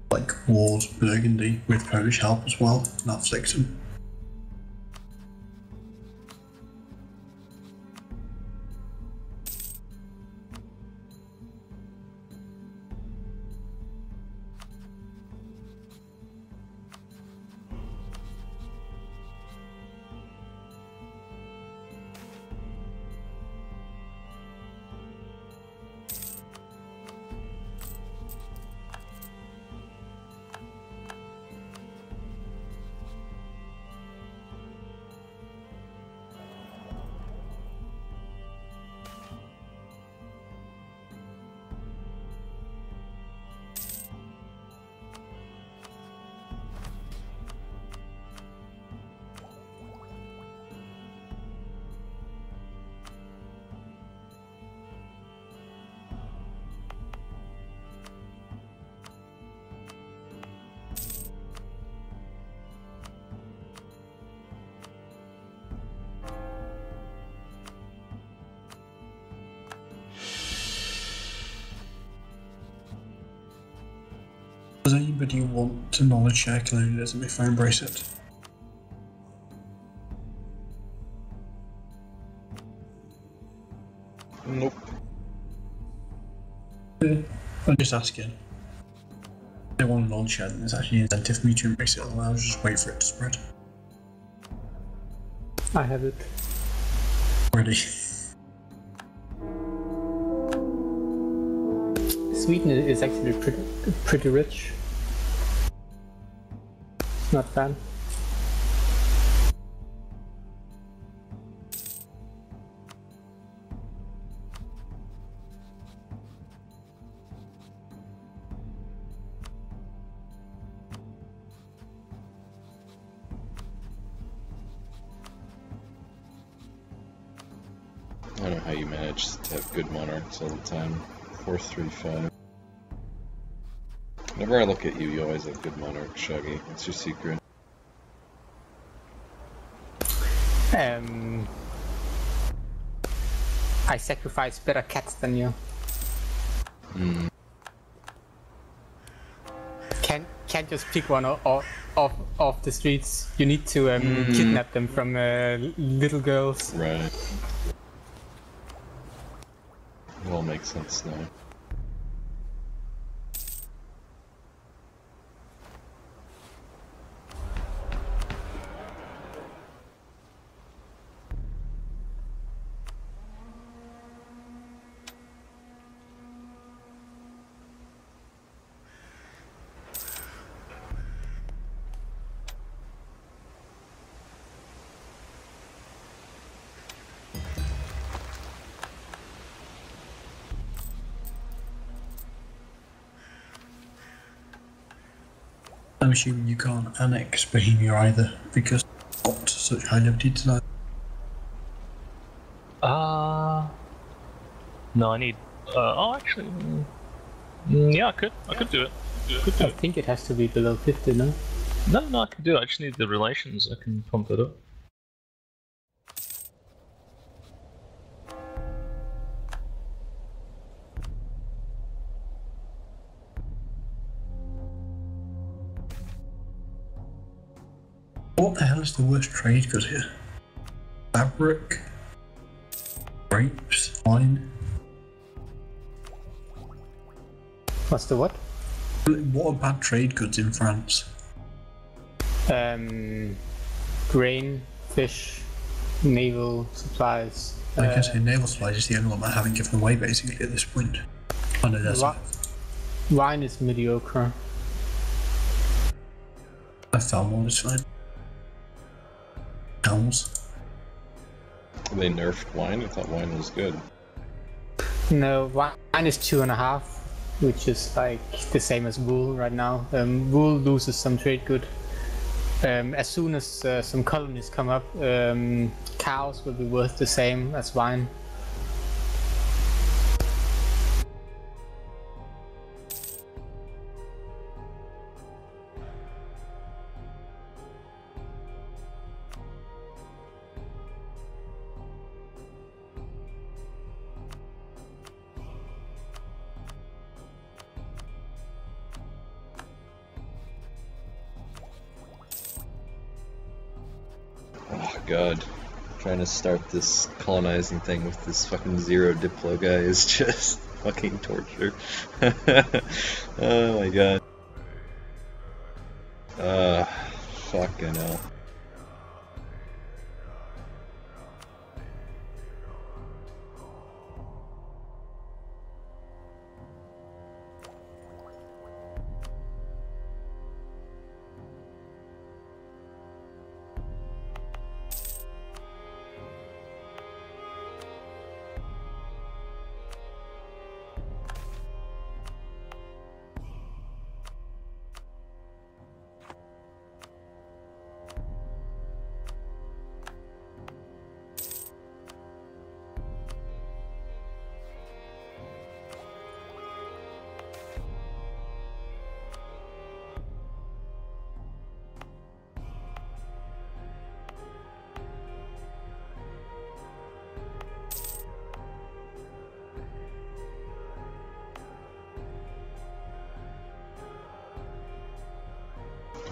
Like wars Burgundy with Polish help as well. That flicks him. Does anybody want to knowledge share colonialism if I embrace it? Nope. I'm just asking. If they want to knowledge share, then there's actually an incentive for me to embrace it, otherwise I'll just wait for it to spread. I have it. Already. Sweden is actually pretty rich. It's not bad. I don't know how you manage to have good monarchs all the time. 4-3-5. Whenever I look at you, you always have good monarch, Shoggy. What's your secret? I sacrifice better cats than you. Can't just pick one off the streets. You need to kidnap them from little girls. Right. It all makes sense now. I'm assuming you can't annex Bohemia either, because it's not such high liberty tonight. No, I need. Oh, actually, yeah, I could do it. I think it has to be below 50, no? No, I can do it. I just need the relations. I can pump it up. What the hell is the worst trade good here? Fabric? Grapes? Wine? What's the what? What are bad trade goods in France? Grain, fish, naval supplies. I guess naval supplies is the only one I haven't given away basically at this point. I know that's wine is mediocre. I found one, it's fine. Owls. They nerfed wine? I thought wine was good. No, wine is 2.5, which is like the same as wool right now. Wool loses some trade good. As soon as some colonies come up, cows will be worth the same as wine. Oh god. Trying to start this colonizing thing with this fucking zero Diplo guy is just fucking torture. Oh my god. Fucking hell.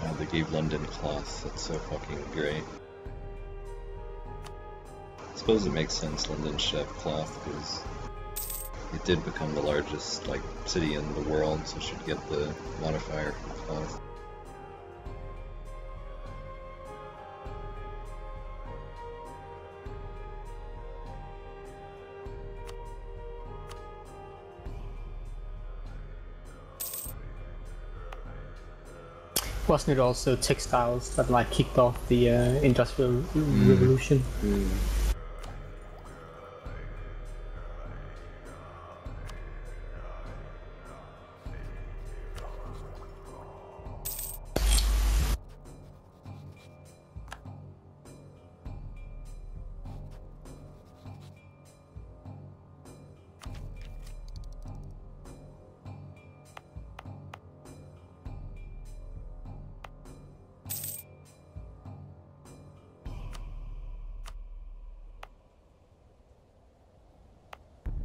God, they gave London cloth. That's so fucking great. I suppose it makes sense London should have cloth because it did become the largest like city in the world, so it should get the modifier for cloth. Wasn't it also textiles that like kicked off the Industrial Revolution? Mm.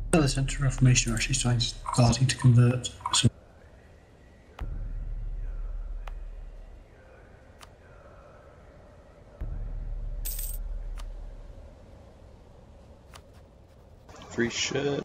The Centre Reformation are actually starting to convert. So Free shit.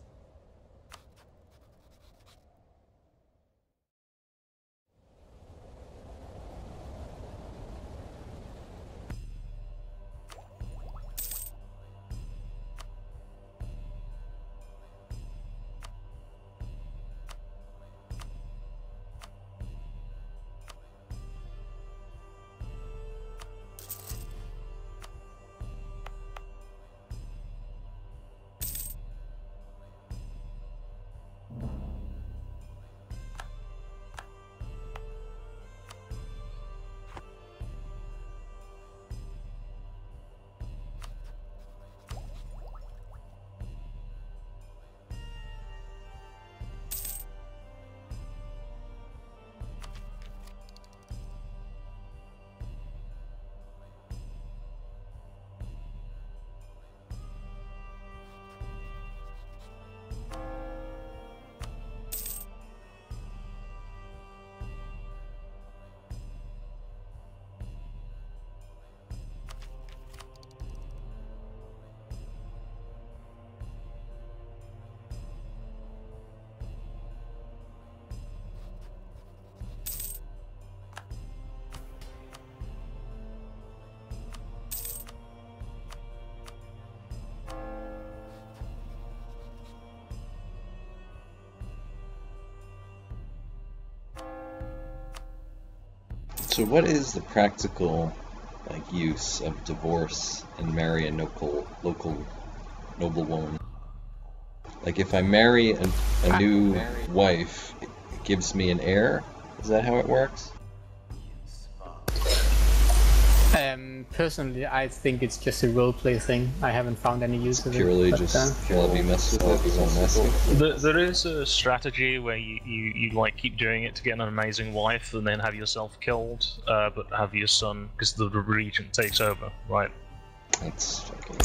So what is the practical use of divorce and marry a local noblewoman. Like, if I marry a new wife, it gives me an heir? Is that how it works? Personally, I think it's just a roleplay thing. I haven't found any use of it. Purely just let me mess with it, so messy. There is a strategy where you like keep doing it to get an amazing wife and then have yourself killed, but have your son, because the regent takes over, right? That's fucking...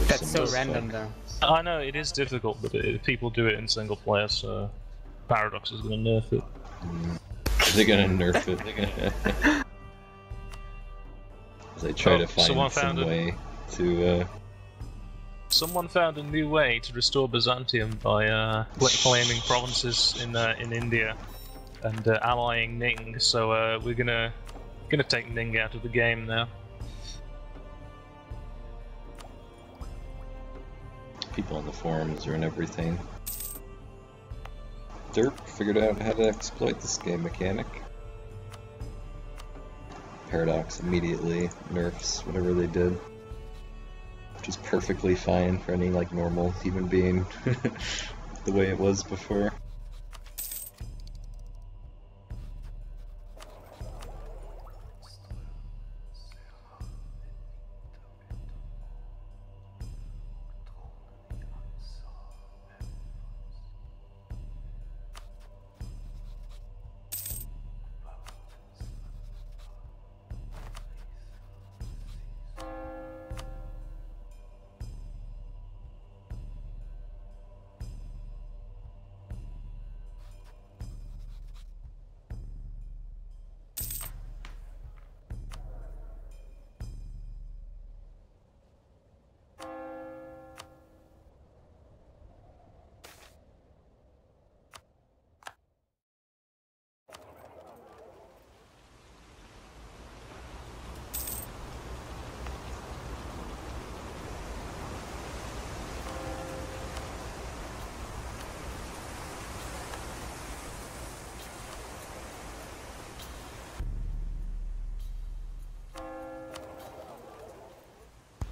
That's so random though. I know, it is difficult, but if people do it in single player, so Paradox is going to nerf it. They're going to nerf it. They try to find some way to... Someone found a new way to restore Byzantium by claiming provinces in India and allying Ning. So we're gonna take Ning out of the game now. People on the forums are in everything. Derp figured out how to exploit this game mechanic. Paradox immediately nerfs whatever they did, which is perfectly fine for any like normal human being, the way it was before.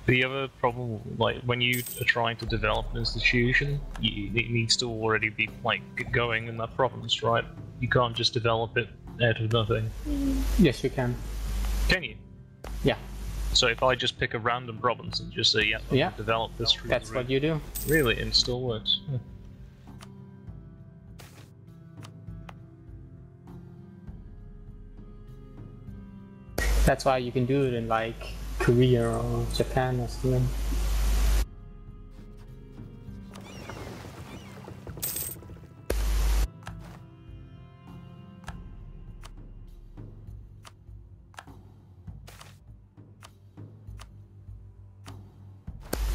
The other problem, like when you are trying to develop an institution, it needs to already be like going in that province, right? You can't just develop it out of nothing. Yes, you can. Can you? Yeah. So if I just pick a random province and just say, yeah, develop this. That's what you do. Really, and it still works. Yeah. That's why you can do it in like Korea or Japan or something.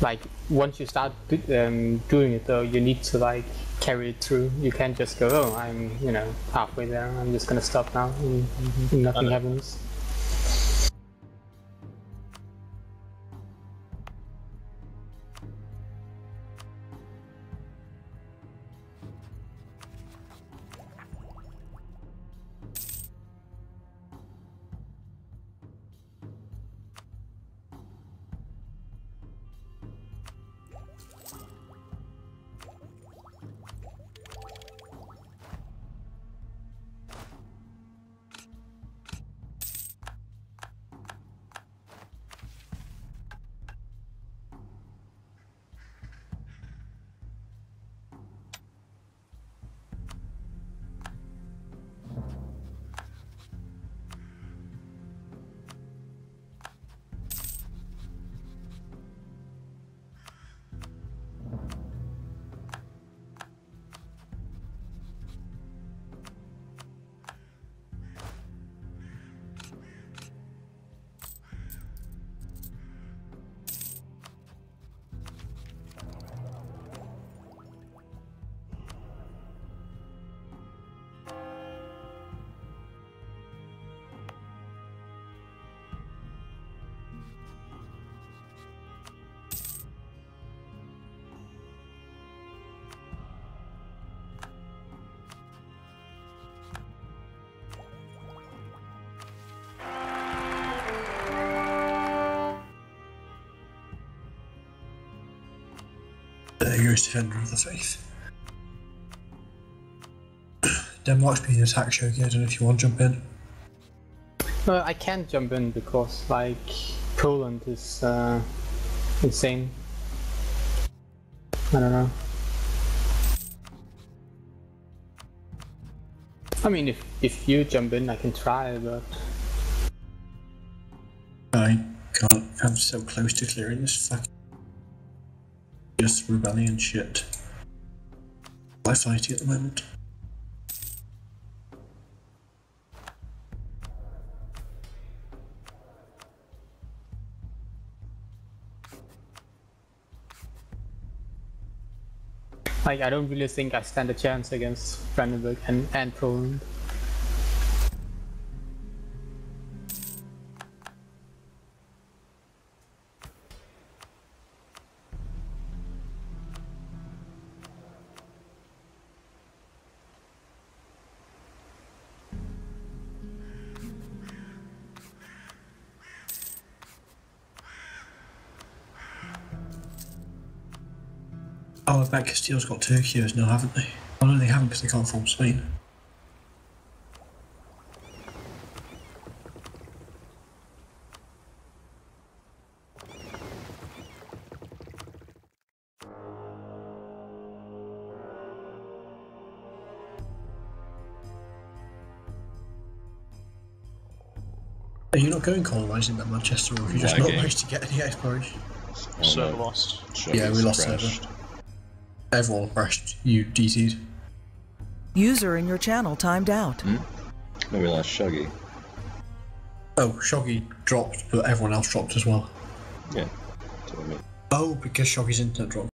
Like once you start doing it though, you need to like carry it through. You can't just go, oh, I'm halfway there, I'm just gonna stop now and nothing happens. Greatest defender of the faith. Denmark's being attacked, Shogul. I don't know if you want to jump in. Well, I can't jump in because, like, Poland is insane. I don't know. I mean, if you jump in, I can try, but I can't. I'm so close to clearing this fucking just rebellion shit. I'm fighting at the moment. like, I don't really think I stand a chance against Brandenburg and Poland. Oh, I bet Castile's got Turkey now, haven't they? Oh no, they haven't because they can't form Spain. Are you not going colonising that Manchester, or have you just not managed to get any exploration? Server lost. Yeah, we lost server. Everyone crashed. You DC'd. User in your channel timed out. No, we lost Shoggy. Oh, Shoggy dropped, but everyone else dropped as well. Yeah, that's what I mean. Oh, because Shoggy's internet dropped.